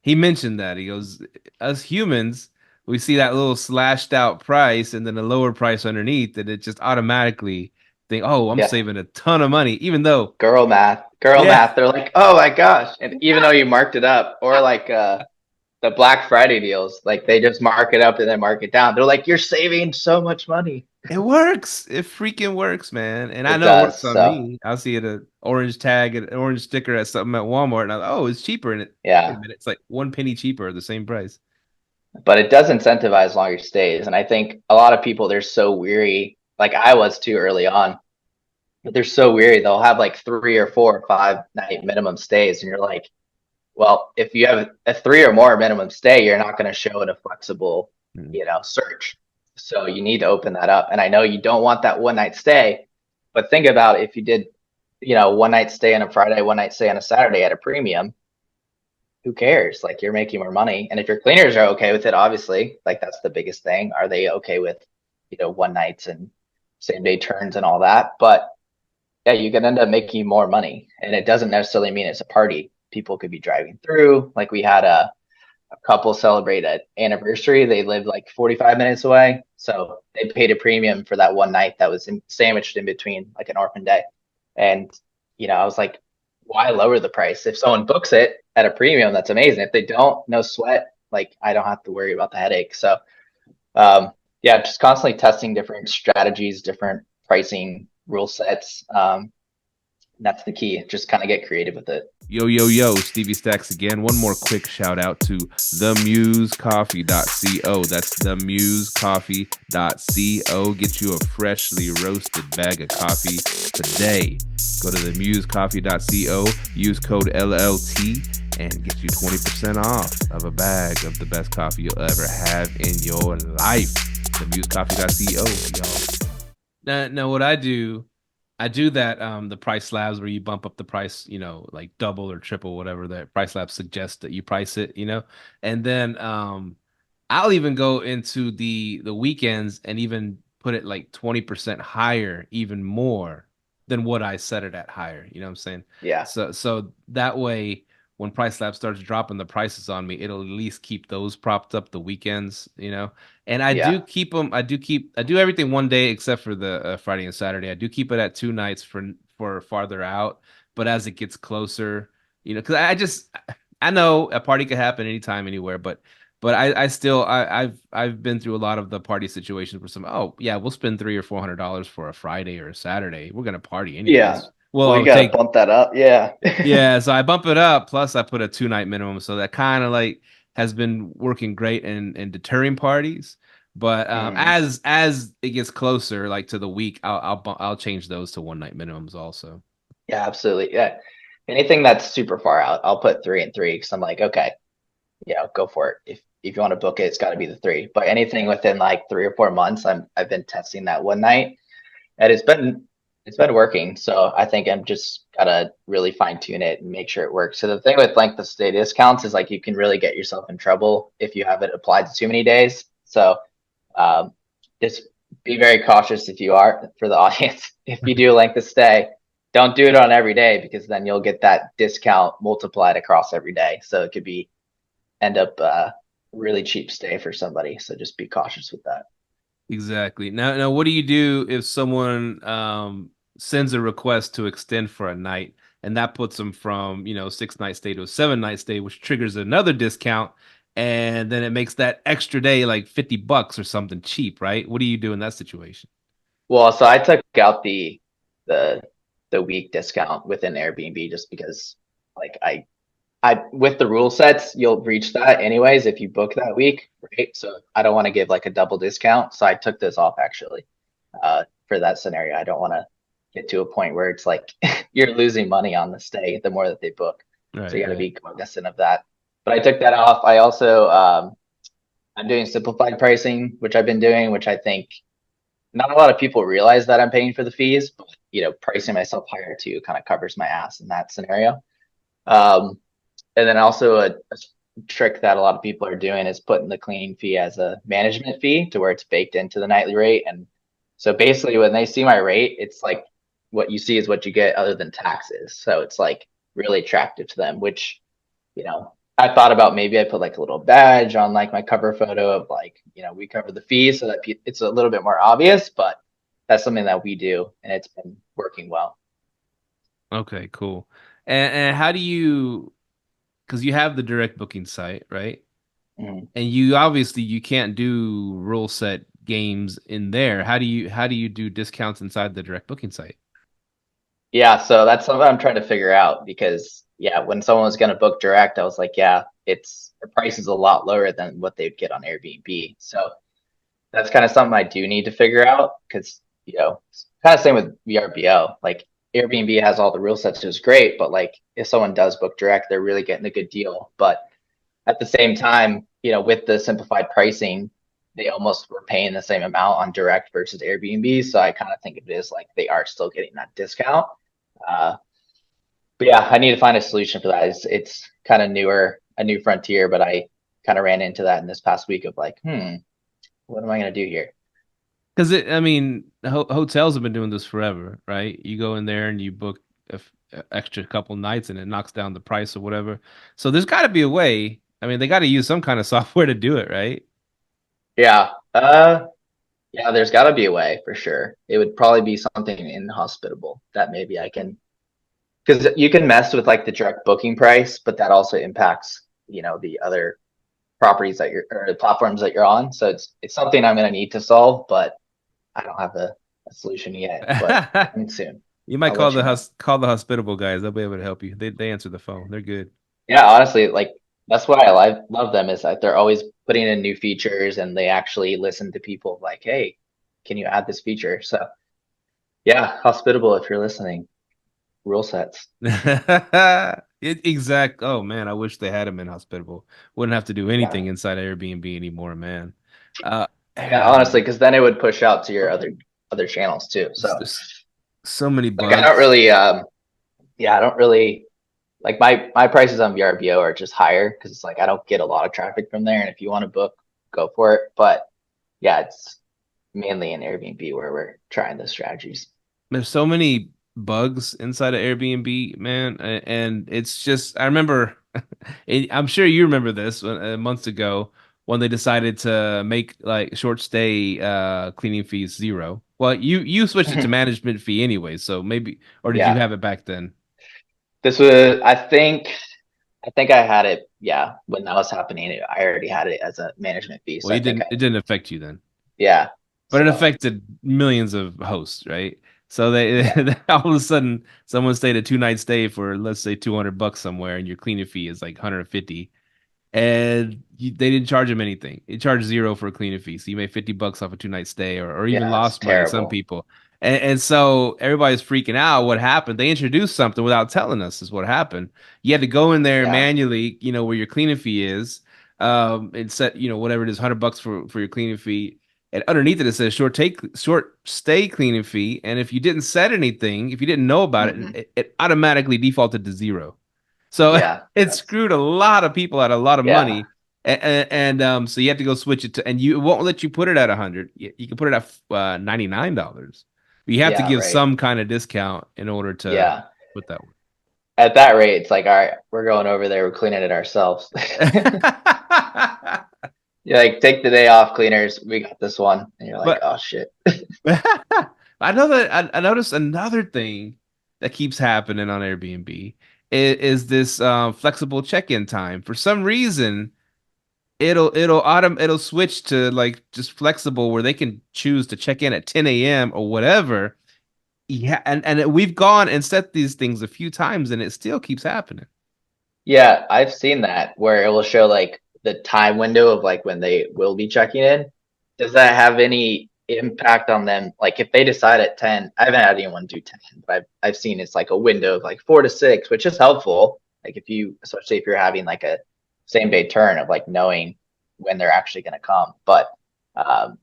[SPEAKER 2] He mentioned that he goes, us humans, we see that little slashed out price and then a lower price underneath, and it just automatically think, oh, I'm
[SPEAKER 3] Yeah.
[SPEAKER 2] saving a ton of money, even though.
[SPEAKER 3] Girl math.
[SPEAKER 2] Yeah.
[SPEAKER 3] They're like, oh my gosh. And even though you marked it up, or like the Black Friday deals, like they just mark it up and then mark it down. They're like, you're saving so much money.
[SPEAKER 2] It works. It freaking works, man. And I
[SPEAKER 3] It
[SPEAKER 2] know it
[SPEAKER 3] does.
[SPEAKER 2] works on
[SPEAKER 3] So
[SPEAKER 2] me. I'll see an orange tag, an orange sticker at something at Walmart, and oh, it's cheaper. And wait a
[SPEAKER 3] yeah.
[SPEAKER 2] minute, it's like 1 penny cheaper, the same price.
[SPEAKER 3] But it does incentivize longer stays. And I think a lot of people, they're so weary, like I was too early on, but they're so weary. They'll have like 3 or 4 or 5 night minimum stays. And you're like, well, if you have a 3 or more minimum stay, you're not going to show in a flexible,
[SPEAKER 2] Hmm.
[SPEAKER 3] search. So you need to open that up. And I know you don't want that 1 night stay, but think about if you did, 1 night stay on a Friday, 1 night stay on a Saturday at a premium, who cares? Like you're making more money. And if your cleaners are okay with it, obviously, like that's the biggest thing. Are they okay with, 1 nights and same day turns and all that? But yeah, you can end up making more money. And it doesn't necessarily mean it's a party. People could be driving through. Like we had a couple celebrate an anniversary. They lived like 45 minutes away. So they paid a premium for that 1 night that was sandwiched in between like an orphan day. And, I was like, why lower the price? If someone books it at a premium, that's amazing. If they don't, no sweat. Like I don't have to worry about the headache. So, yeah, just constantly testing different strategies, different pricing rule sets. That's the key. Just kind of get creative with it.
[SPEAKER 2] Yo, Stevie Stacks again. One more quick shout out to themusecoffee.co. That's themusecoffee.co. Get you a freshly roasted bag of coffee today. Go to themusecoffee.co, use code LLT, and get you 20% off of a bag of the best coffee you'll ever have in your life. Themusecoffee.co, y'all. Now what I do that the price slabs where you bump up the price, like double or triple, whatever that price slab suggests that you price it, and then I'll even go into the weekends and even put it like 20% higher, even more than what I set it at higher. You know what I'm saying?
[SPEAKER 3] Yeah.
[SPEAKER 2] So that way, when price slab starts dropping the prices on me, it'll at least keep those propped up the weekends, And I do
[SPEAKER 3] Yeah.
[SPEAKER 2] keep them. I do everything one day except for the Friday and Saturday. I do keep it at 2 nights for farther out. But as it gets closer, Because I know a party could happen anytime, anywhere, but I still I've been through a lot of the party situations where oh yeah, we'll spend $300 or $400 for a Friday or a Saturday. We're gonna party
[SPEAKER 3] Yeah.
[SPEAKER 2] anyways. Well,
[SPEAKER 3] Well, you
[SPEAKER 2] I'll
[SPEAKER 3] gotta
[SPEAKER 2] take
[SPEAKER 3] bump that up. Yeah.
[SPEAKER 2] yeah, so I bump it up. Plus, I put a 2 night minimum, so that kind of like has been working great in deterring parties. But
[SPEAKER 3] Mhm.
[SPEAKER 2] as it gets closer, like to the week, I'll change those to 1 night minimums also.
[SPEAKER 3] Yeah, absolutely. Yeah. Anything that's super far out, I'll put 3 and 3 because I'm like, okay, yeah, go for it. If you want to book it, it's got to be the 3. But anything within like 3 or 4 months, I've been testing that 1 night, and it's been working. So I think I'm just gotta really fine tune it and make sure it works. So the thing with like the stay discounts is like you can really get yourself in trouble if you have it applied to too many days. So um, just be very cautious if you are for the audience. If you do length of stay, don't do it on every day because then you'll get that discount multiplied across every day. So it could be end up really cheap stay for somebody. So just be cautious with that.
[SPEAKER 2] Exactly. Now, what do you do if someone sends a request to extend for a night, and that puts them from 6 night stay to a 7 night stay, which triggers another discount, and then it makes that extra day like $50 or something cheap, right? What do you do in that situation?
[SPEAKER 3] Well, so I took out the the week discount within Airbnb just because like I with the rule sets, you'll reach that anyways if you book that week, right? So I don't want to give like a double discount. So I took this off actually for that scenario. I don't want to get to a point where it's like you're losing money on the stay the more that they book. So
[SPEAKER 2] Right,
[SPEAKER 3] you got to
[SPEAKER 2] right.
[SPEAKER 3] be cognizant of that. But I took that off. I also I'm doing simplified pricing, which I've been doing, which I think not a lot of people realize that I'm paying for the fees, but pricing myself higher too kind of covers my ass in that scenario. Um, and then also a trick that a lot of people are doing is putting the cleaning fee as a management fee to where it's baked into the nightly rate. And so basically when they see my rate, it's like what you see is what you get other than taxes. So it's like really attractive to them, which, I thought about maybe I put like a little badge on like my cover photo of like, we cover the fees so that it's a little bit more obvious, but that's something that we do and it's been working well.
[SPEAKER 2] Okay, cool. And how do you, because you have the direct booking site, right?
[SPEAKER 3] Mhm.
[SPEAKER 2] And you can't do rule set games in there. How do you do discounts inside the direct booking site?
[SPEAKER 3] Yeah, so that's something I'm trying to figure out because yeah, when someone was gonna book direct, I was like, yeah, it's the price is a lot lower than what they'd get on Airbnb. So that's kind of something I do need to figure out because it's kind of same with VRBO. Like Airbnb has all the rule sets, which is great, but like if someone does book direct, they're really getting a good deal. But at the same time, with the simplified pricing, they almost were paying the same amount on direct versus Airbnb. So I kind of think of it as like they are still getting that discount. Uh, but yeah, I need to find a solution for that. It's kind of a new frontier, but I kind of ran into that in this past week of like, what am I gonna do here?
[SPEAKER 2] Because I mean, hotels have been doing this forever, right? You go in there and you book a extra couple nights, and it knocks down the price or whatever. So there's got to be a way. I mean, they got to use some kind of software to do it, right?
[SPEAKER 3] Yeah, yeah, there's got to be a way for sure. It would probably be something inhospitable that maybe I can, because you can mess with like the direct booking price, but that also impacts, the other properties that you're or the platforms that you're on. So it's something I'm gonna need to solve, but I don't have a solution yet. But coming soon.
[SPEAKER 2] You might
[SPEAKER 3] I'll let you know.
[SPEAKER 2] call the hospitable guys. They'll be able to help you. They answer the phone. They're good.
[SPEAKER 3] Yeah, honestly, like that's why I love them is that they're always putting in new features and they actually listen to people like, hey, can you add this feature? So yeah, hospitable if you're listening. Rule sets.
[SPEAKER 2] Exact. Oh man, I wish they had them in hospitable. Wouldn't have to do
[SPEAKER 3] Yeah.
[SPEAKER 2] anything inside Airbnb anymore, man. Uh,
[SPEAKER 3] Yeah, honestly, because then it would push out to your other channels too. So
[SPEAKER 2] there's so many
[SPEAKER 3] like I don't
[SPEAKER 2] bugs.
[SPEAKER 3] really yeah, I don't really like my prices on VRBO are just higher because it's like I don't get a lot of traffic from there. And if you want to book, go for it. But yeah, it's mainly in Airbnb where we're trying the strategies.
[SPEAKER 2] There's so many bugs inside of Airbnb, man, and it's just I remember. I'm sure you remember this months ago when they decided to make like short stay cleaning fees zero. Well, you switched it to management fee anyway, so maybe or did you
[SPEAKER 3] Yeah.
[SPEAKER 2] have it back then?
[SPEAKER 3] This was, I think I had it. Yeah, when that was happening, I already had it as a management fee.
[SPEAKER 2] Well,
[SPEAKER 3] So I think
[SPEAKER 2] it didn't affect you then,
[SPEAKER 3] yeah.
[SPEAKER 2] but it
[SPEAKER 3] So
[SPEAKER 2] affected millions of hosts, right? So they
[SPEAKER 3] yeah,
[SPEAKER 2] all of a sudden someone stayed a 2 night stay for let's say $200 somewhere, and your cleaning fee is like 150, and they didn't charge him anything. It charged zero for a cleaning fee, so you made $50 off a 2 night stay, or even
[SPEAKER 3] yeah, it's
[SPEAKER 2] lost money. Some
[SPEAKER 3] terrible.
[SPEAKER 2] people, and so everybody's freaking out. What happened? They introduced something without telling us. Is what happened. You had to go in there
[SPEAKER 3] Yeah,
[SPEAKER 2] manually, where your cleaning fee is, and set, whatever it is, $100 for your cleaning fee. And underneath it, it says short stay cleaning fee. And if you didn't set anything, if you didn't know about it,
[SPEAKER 3] hmm
[SPEAKER 2] it automatically defaulted to zero. So
[SPEAKER 3] yeah,
[SPEAKER 2] it
[SPEAKER 3] that's
[SPEAKER 2] screwed a lot of people out of a lot of
[SPEAKER 3] yeah,
[SPEAKER 2] money. And so you have to go switch it to, and you it won't let you put it at 100. You can put it at $99. But you have to
[SPEAKER 3] yeah,
[SPEAKER 2] give
[SPEAKER 3] right.
[SPEAKER 2] some kind of discount in order to
[SPEAKER 3] Yeah,
[SPEAKER 2] put that one.
[SPEAKER 3] at that rate, it's like, all right, we're going over there, we're cleaning it ourselves. You're like, take the day off, cleaners. We got this one, and you're like,
[SPEAKER 2] But
[SPEAKER 3] oh shit.
[SPEAKER 2] I know that I noticed another thing that keeps happening on Airbnb is this flexible check-in time. For some reason, it'll switch to like just flexible where they can choose to check in at 10 a.m. or whatever. Yeah, and we've gone and set these things a few times, and it still keeps happening.
[SPEAKER 3] Yeah, I've seen that where it will show like the time window of like when they will be checking in. Does that have any impact on them? Like if they decide at 10, I haven't had anyone do 10, but I've seen it's like a window of like 4 to 6, which is helpful. Like if you, especially if you're having like a same day turn of like knowing when they're actually going to come. But um,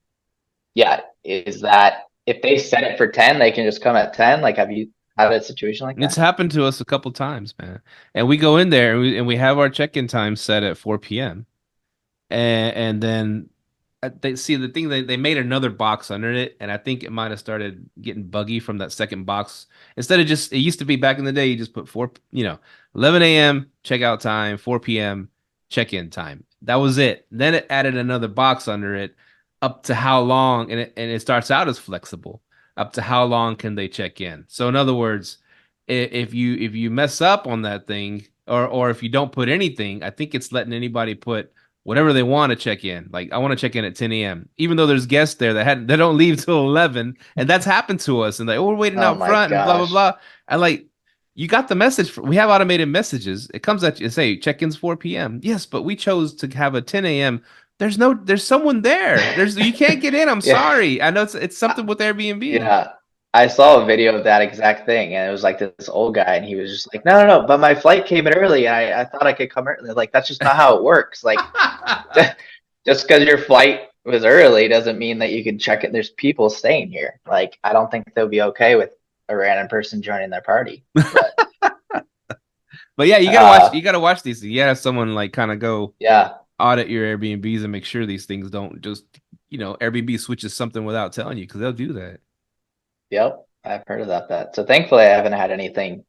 [SPEAKER 3] yeah, is that if they set it for 10, they can just come at 10? Like have you had a situation like
[SPEAKER 2] It's
[SPEAKER 3] that?
[SPEAKER 2] happened to us a couple times, man. And we go in there and we have our check-in time set at 4 p.m. And then they see the thing, they made another box under it, and I think it might have started getting buggy from that second box. Instead of just, it used to be back in the day, you just put 11 a.m. checkout time, 4 p.m. check-in time. That was it. Then it added another box under it, up to how long, and it starts out as flexible. Up to how long can they check in? So in other words, if you mess up on that thing, or if you don't put anything, I think it's letting anybody put whatever they want to check in. Like I want to check in at 10 a.m. Even though there's guests there that don't leave till 11, and that's happened to us. And like, oh, we're waiting
[SPEAKER 3] Oh
[SPEAKER 2] out
[SPEAKER 3] my
[SPEAKER 2] front and blah blah
[SPEAKER 3] gosh.
[SPEAKER 2] blah. And like, you got the message. We have automated messages. It comes at you and say check-ins 4 p.m. Yes, but we chose to have a 10 a.m. There's someone there. You can't get in. I'm
[SPEAKER 3] Yeah.
[SPEAKER 2] sorry. I know it's something with Airbnb.
[SPEAKER 3] Yeah, I saw a video of that exact thing, and it was like this old guy, and he was just like, "No, no, no, but my flight came in early, and I thought I could come early." Like, that's just not how it works. Like, just because your flight was early doesn't mean that you can check it. There's people staying here. Like, I don't think they'll be okay with a random person joining their party. But
[SPEAKER 2] But yeah, you gotta watch.
[SPEAKER 3] uh,
[SPEAKER 2] You gotta watch these. You gotta have someone like kind of go
[SPEAKER 3] yeah,
[SPEAKER 2] audit your Airbnbs and make sure these things don't just, Airbnb switches something without telling you, because they'll do that.
[SPEAKER 3] yep, I've heard about that. So thankfully, I haven't had anything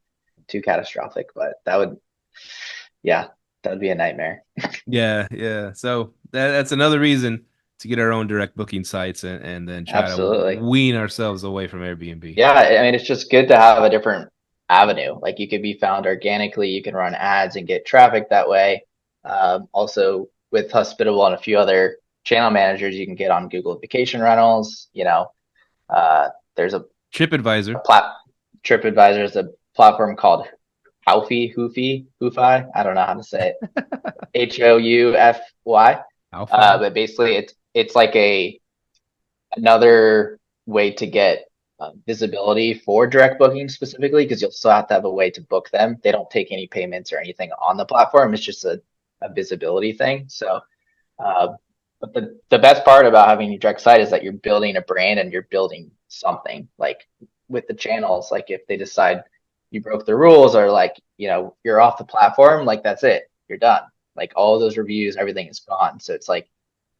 [SPEAKER 3] too catastrophic, but yeah, that would be a nightmare.
[SPEAKER 2] Yeah, yeah. So that's another reason to get our own direct booking sites, and then try to
[SPEAKER 3] Absolutely.
[SPEAKER 2] wean ourselves away from Airbnb.
[SPEAKER 3] Yeah, I mean, it's just good to have a different avenue. Like you could be found organically, you can run ads and get traffic that way. Also, with Hospitable and a few other channel managers, you can get on Google Vacation Rentals. There's a
[SPEAKER 2] TripAdvisor,
[SPEAKER 3] plat TripAdvisor is a platform called Houfy. I don't know how to say it. Houfy.
[SPEAKER 2] Alpha.
[SPEAKER 3] But basically, it's like another way to get visibility for direct booking specifically because you'll still have to have a way to book them. They don't take any payments or anything on the platform. It's just a visibility thing. So, uh, but the best part about having a direct site is that you're building a brand and you're building something like with the channels. Like if they decide you broke the rules or like, you're off the platform, like that's it, you're done. Like all of those reviews, everything is gone. So it's like,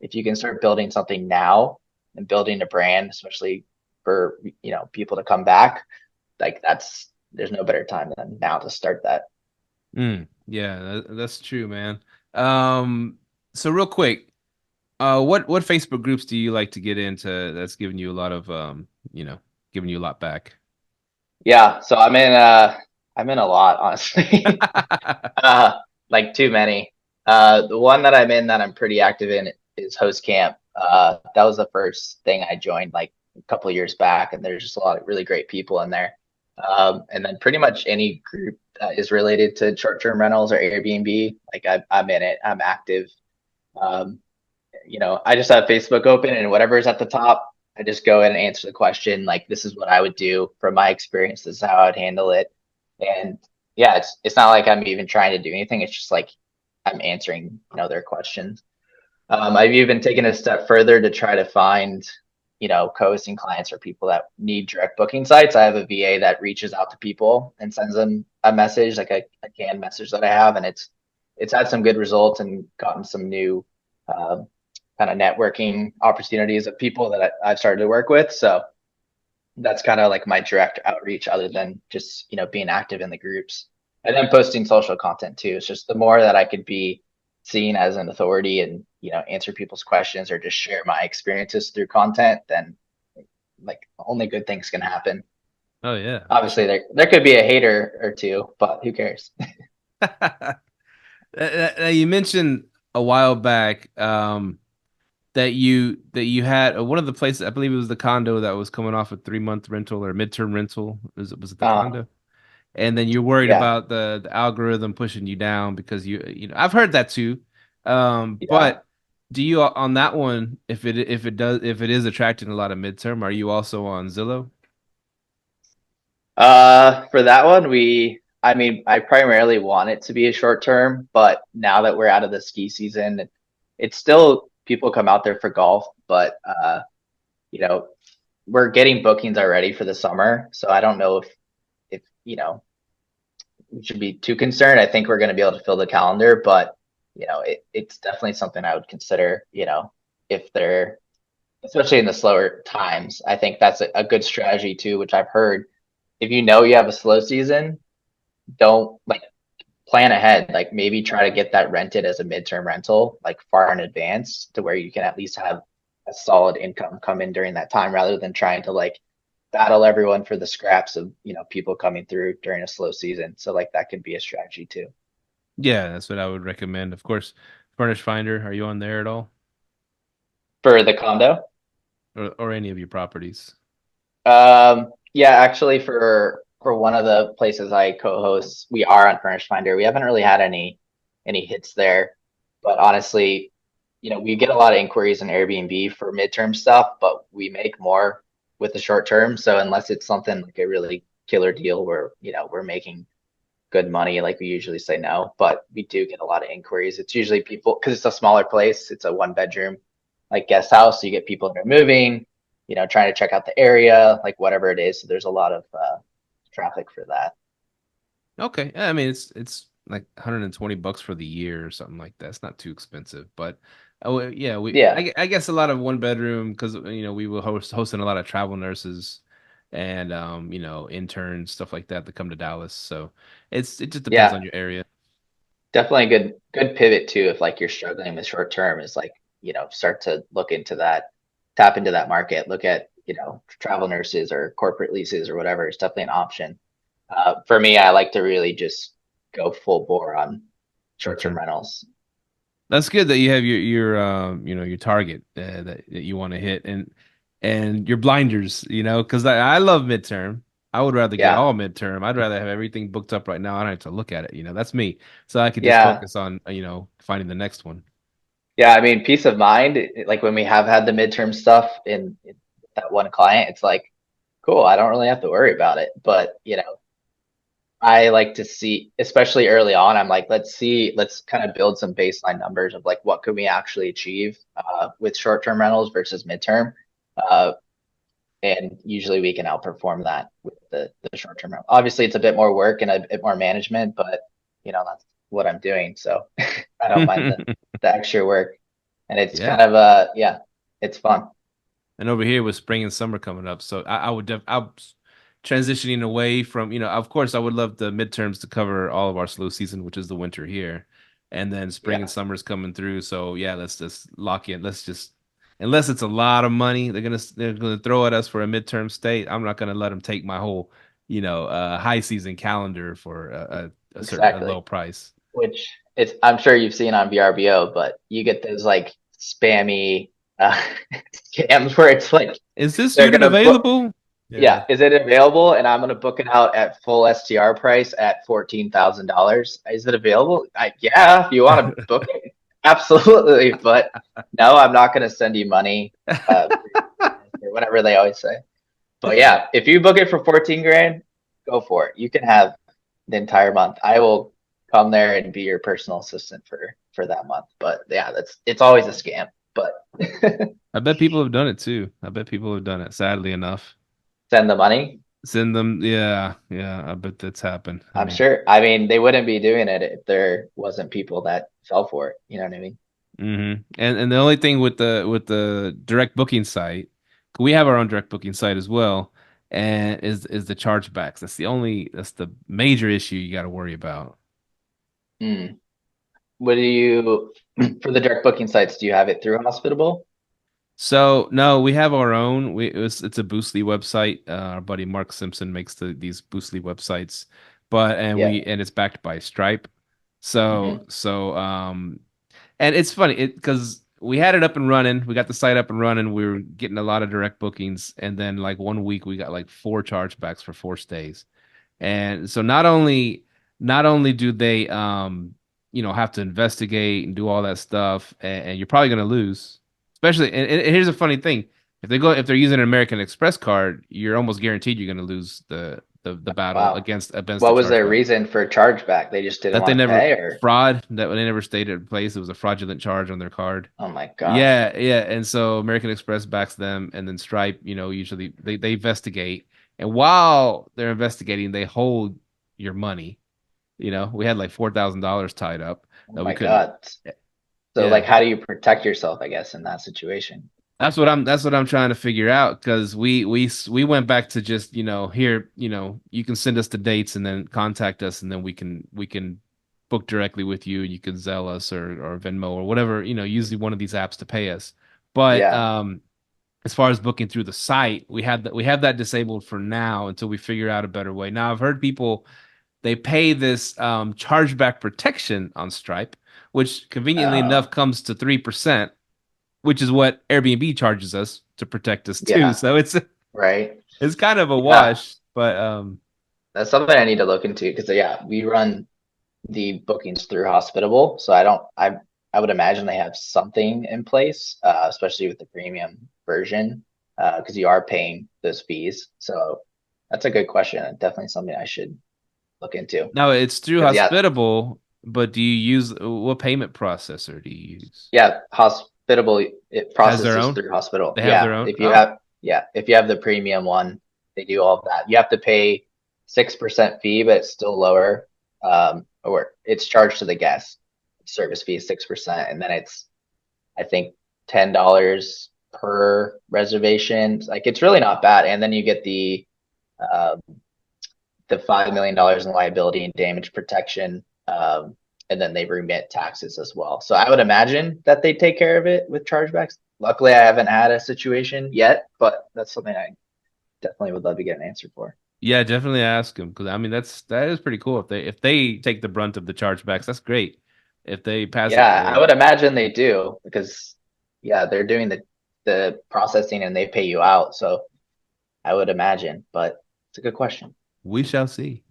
[SPEAKER 3] if you can start building something now and building a brand, especially for people to come back, like there's no better time than now to start that.
[SPEAKER 2] Yeah, that's true, man. Um, so real quick, what Facebook groups do you like to get into that's giving you a lot of, giving you a lot back?
[SPEAKER 3] Yeah, so I'm in I'm in a lot, honestly. uh, like too many. The one that I'm in that I'm pretty active in is host camp. That was the first thing I joined like a couple of years back, and there's just a lot of really great people in there. And then pretty much any group that is related to short-term rentals or Airbnb, like I'm in it. I'm active. Um, I just have Facebook open, and whatever's at the top, I just go in and answer the question. Like, this is what I would do from my experience. This is how I'd handle it. And yeah, it's not like I'm even trying to do anything. It's just like I'm answering, their questions. I've even taken a step further to try to find, co-hosting clients or people that need direct booking sites. I have a VA that reaches out to people and sends them a message, like a canned message that I have, and it's had some good results and gotten some new um, kind of networking opportunities of people that I've started to work with. So that's kind of like my direct outreach, other than just being active in the groups and then posting social content too. It's just the more that I could be seen as an authority and answer people's questions or just share my experiences through content, then like only good things can happen.
[SPEAKER 2] Oh yeah.
[SPEAKER 3] Obviously, there could be a hater or two, but who cares?
[SPEAKER 2] You mentioned a while back that you had one of the places, I believe it was the condo that was coming off a 3 month rental or midterm rental. Was it the
[SPEAKER 3] Uh,
[SPEAKER 2] condo? And then you're worried
[SPEAKER 3] yeah,
[SPEAKER 2] about the algorithm pushing you down because I've heard that too.
[SPEAKER 3] yeah.
[SPEAKER 2] But do you on that one, if it is attracting a lot of midterm, are you also on Zillow?
[SPEAKER 3] For that one, I mean, I primarily want it to be a short term, but now that we're out of the ski season, it's still people come out there for golf, but you know, we're getting bookings already for the summer, so I don't know if we should be too concerned. I think we're going to be able to fill the calendar, but it's definitely something I would consider. If they're especially in the slower times, I think that's a good strategy too, which I've heard. If you have a slow season, don't like plan ahead. Like maybe try to get that rented as a midterm rental, like far in advance, to where you can at least have a solid income come in during that time, rather than trying to like battle everyone for the scraps of people coming through during a slow season. So like that could be a strategy too.
[SPEAKER 2] Yeah, that's what I would recommend. Of course, Furnish Finder, are you on there at all?
[SPEAKER 3] For the condo,
[SPEAKER 2] Or any of your properties?
[SPEAKER 3] yeah, actually for one of the places I co-host, we are on Furnished Finder. We haven't really had any hits there, but honestly, we get a lot of inquiries in Airbnb for midterm stuff, but we make more with the short term. So unless it's something like a really killer deal where we're making good money, like we usually say no. But we do get a lot of inquiries. It's usually people, because it's a smaller place. It's a one bedroom like guest house, so you get people that are moving, trying to check out the area, like whatever it is. So there's a lot of traffic for that.
[SPEAKER 2] Okay. Yeah, I mean, it's like $120 for the year or something like that. It's not too expensive, but oh yeah,
[SPEAKER 3] Yeah,
[SPEAKER 2] I guess a lot of one bedroom because we will hosting a lot of travel nurses and interns, stuff like that come to Dallas. So it just depends
[SPEAKER 3] yeah,
[SPEAKER 2] on your area.
[SPEAKER 3] definitely a good pivot too. If like you're struggling with short term, is like start to look into that, tap into that market, look at travel nurses or corporate leases or whatever. It's definitely an option. For me, I like to really just go full bore on
[SPEAKER 2] Short
[SPEAKER 3] short-term
[SPEAKER 2] term.
[SPEAKER 3] rentals.
[SPEAKER 2] That's good that you have your target that you want to hit and your blinders, because I love midterm. I would rather get
[SPEAKER 3] Yeah,
[SPEAKER 2] all midterm. I'd rather have everything booked up right now. I don't have to look at it. That's me. So I could just
[SPEAKER 3] yeah,
[SPEAKER 2] focus on finding the next one.
[SPEAKER 3] yeah. I mean, peace of mind. Like when we have had the midterm stuff in that one client, it's like, cool. I don't really have to worry about it. But I like to see, especially early on, I'm like, let's kind of build some baseline numbers of like what could we actually achieve with short-term rentals versus midterm. Uh, and usually we can outperform that with the short-term rental. Obviously, it's a bit more work and a bit more management, but that's what I'm doing. So I don't mind the extra work. And it's
[SPEAKER 2] Yeah.
[SPEAKER 3] kind of yeah, it's fun.
[SPEAKER 2] And over here with spring and summer coming up, so I'm transitioning away from, of course, I would love the midterms to cover all of our slow season, which is the winter here, and then spring and
[SPEAKER 3] Yeah.
[SPEAKER 2] summer's coming through. So yeah, let's just lock in. Let's just, unless it's a lot of money, they're gonna throw at us for a midterm state. I'm not gonna let them take my whole, high season calendar for a certain
[SPEAKER 3] Exactly.
[SPEAKER 2] low price.
[SPEAKER 3] Which I'm sure you've seen on VRBO, but you get those like spammy uh, scams where it's like
[SPEAKER 2] Is this
[SPEAKER 3] they're
[SPEAKER 2] unit
[SPEAKER 3] gonna book.
[SPEAKER 2] available?
[SPEAKER 3] Yeah, is it available? And I'm gonna book it out at full STR price at $14,000. Is it available? Yeah, if you want to book it, absolutely. But no, I'm not gonna send you money, or whatever they always say. But yeah, if you book it for 14 grand, go for it. You can have the entire month. I will come there and be your personal assistant for that month. But yeah, it's always a scam. But
[SPEAKER 2] I bet people have done it too. I bet people have done it, sadly enough.
[SPEAKER 3] send the money.
[SPEAKER 2] Send them, yeah, I bet that's happened.
[SPEAKER 3] I'm sure. I mean, they wouldn't be doing it if there wasn't people that fell for it. You know what I mean?
[SPEAKER 2] And the only thing with the direct booking site, we have our own direct booking site as well, and is the chargebacks. That's the major issue you got to worry about.
[SPEAKER 3] Mm. What do you for the direct booking sites? Do you have it through Hospitable?
[SPEAKER 2] So no, we have our own. It's a Boostly website. Our buddy Mark Simpson makes these Boostly websites,
[SPEAKER 3] Yeah.
[SPEAKER 2] and it's backed by Stripe.
[SPEAKER 3] Hmm.
[SPEAKER 2] And it's funny because we had it up and running. We got the site up and running. We were getting a lot of direct bookings, and then like one week we got like 4 chargebacks for 4 stays. And so not only do they have to investigate and do all that stuff, and you're probably gonna lose. Especially, and here's a funny thing: if they're using an American Express card, you're almost guaranteed you're gonna lose the battle
[SPEAKER 3] Wow.
[SPEAKER 2] against the
[SPEAKER 3] What was their
[SPEAKER 2] chargeback.
[SPEAKER 3] reason for chargeback? They just didn't
[SPEAKER 2] That they
[SPEAKER 3] want to
[SPEAKER 2] never
[SPEAKER 3] pay, or
[SPEAKER 2] that they never stayed in place. It was a fraudulent charge on their card.
[SPEAKER 3] oh my gosh.
[SPEAKER 2] Yeah. And so American Express backs them, and then Stripe, usually they investigate. And while they're investigating, they hold your money. We had like $4,000 tied up
[SPEAKER 3] Oh
[SPEAKER 2] that we
[SPEAKER 3] my
[SPEAKER 2] couldn't.
[SPEAKER 3] God. So like,
[SPEAKER 2] Yeah.
[SPEAKER 3] how do you protect yourself, I guess, in that situation?
[SPEAKER 2] That's what I'm trying to figure out because we went back to just, here, you can send us the dates and then contact us, and then we can book directly with you. You can Zelle us or Venmo or whatever, usually one of these apps to pay us. But
[SPEAKER 3] Yeah.
[SPEAKER 2] as far as booking through the site, we have that disabled for now until we figure out a better way. Now I've heard people, they pay this chargeback protection on Stripe, which conveniently
[SPEAKER 3] Uh,
[SPEAKER 2] enough comes to 3%, which is what Airbnb charges us to protect us too.
[SPEAKER 3] yeah.
[SPEAKER 2] So
[SPEAKER 3] Right.
[SPEAKER 2] it's kind of a
[SPEAKER 3] Yeah.
[SPEAKER 2] wash, but
[SPEAKER 3] That's something I need to look into because yeah, we run the bookings through Hospitable, so I would imagine they have something in place, especially with the premium version, because you are paying those fees. So that's a good question, and definitely something I should look into.
[SPEAKER 2] no, it's through
[SPEAKER 3] Because yeah,
[SPEAKER 2] Hospitable. But do you use what payment processor do you use?
[SPEAKER 3] yeah, Hospitable it
[SPEAKER 2] Has their
[SPEAKER 3] processes
[SPEAKER 2] own?
[SPEAKER 3] through Hospital.
[SPEAKER 2] They have
[SPEAKER 3] Yeah,
[SPEAKER 2] their own.
[SPEAKER 3] if you
[SPEAKER 2] Oh,
[SPEAKER 3] have the premium one, they do all of that. You have to pay 6% fee, but it's still lower. Or it's charged to the guest. Service fee is 6%, and then it's I think $10 per reservation. Like it's really not bad. And then you get um, the $5 million in liability and damage protection. And then they remit taxes as well. So I would imagine that they take care of it with chargebacks. Luckily, I haven't had a situation yet, but that's something I definitely would love to get an answer for.
[SPEAKER 2] yeah, definitely ask them because I mean that is pretty cool. If they take the brunt of the chargebacks, that's great. If they pass it,
[SPEAKER 3] Yeah, I would imagine they do because yeah, they're doing the processing and they pay you out. So I would imagine, but it's a good question.
[SPEAKER 2] we shall see.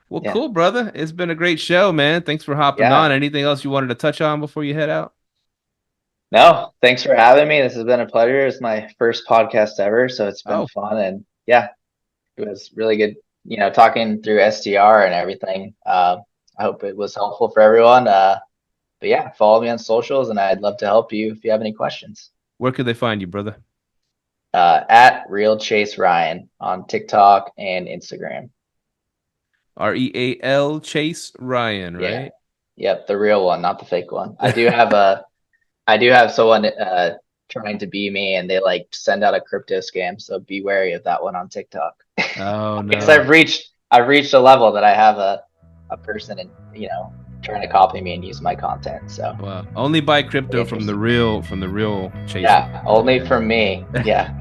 [SPEAKER 2] Well,
[SPEAKER 3] Yeah.
[SPEAKER 2] cool, brother. It's been a great show, man. Thanks for hopping on.
[SPEAKER 3] Yeah.
[SPEAKER 2] Anything else you wanted to touch on before you head out?
[SPEAKER 3] No, thanks for having me. This has been a pleasure. It's my first podcast ever, so it's been
[SPEAKER 2] Oh,
[SPEAKER 3] fun and yeah, it was really good, talking through STR and everything. I hope it was helpful for everyone. But yeah, follow me on socials and I'd love to help you if you have any questions.
[SPEAKER 2] where could they find you, brother?
[SPEAKER 3] At Real Chase Ryan on TikTok and Instagram.
[SPEAKER 2] REAL Chase Ryan,
[SPEAKER 3] Yeah.
[SPEAKER 2] right?
[SPEAKER 3] Yep, the real one, not the fake one. I do have someone trying to be me and they like send out a crypto scam, so be wary of that one on TikTok.
[SPEAKER 2] Oh
[SPEAKER 3] Because
[SPEAKER 2] no.
[SPEAKER 3] I've reached a level that I have a person and trying to copy me and use my content. So
[SPEAKER 2] Well, only buy crypto from the
[SPEAKER 3] dangerous.
[SPEAKER 2] real Chase
[SPEAKER 3] Yeah,
[SPEAKER 2] Ryan.
[SPEAKER 3] only from me. Yeah.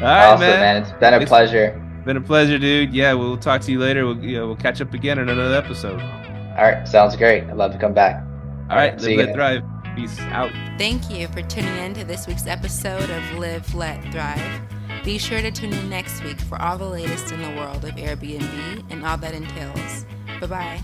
[SPEAKER 2] right,
[SPEAKER 3] Awesome, man. It's been a pleasure.
[SPEAKER 2] Been a pleasure, dude. Yeah, we'll talk to you later. We'll catch up again in another episode.
[SPEAKER 3] All right, sounds great. I'd love to come back.
[SPEAKER 2] All right, Live, Let, Thrive. Peace out.
[SPEAKER 1] Thank you for tuning in to this week's episode of Live, Let, Thrive. Be sure to tune in next week for all the latest in the world of Airbnb and all that entails. Bye-bye.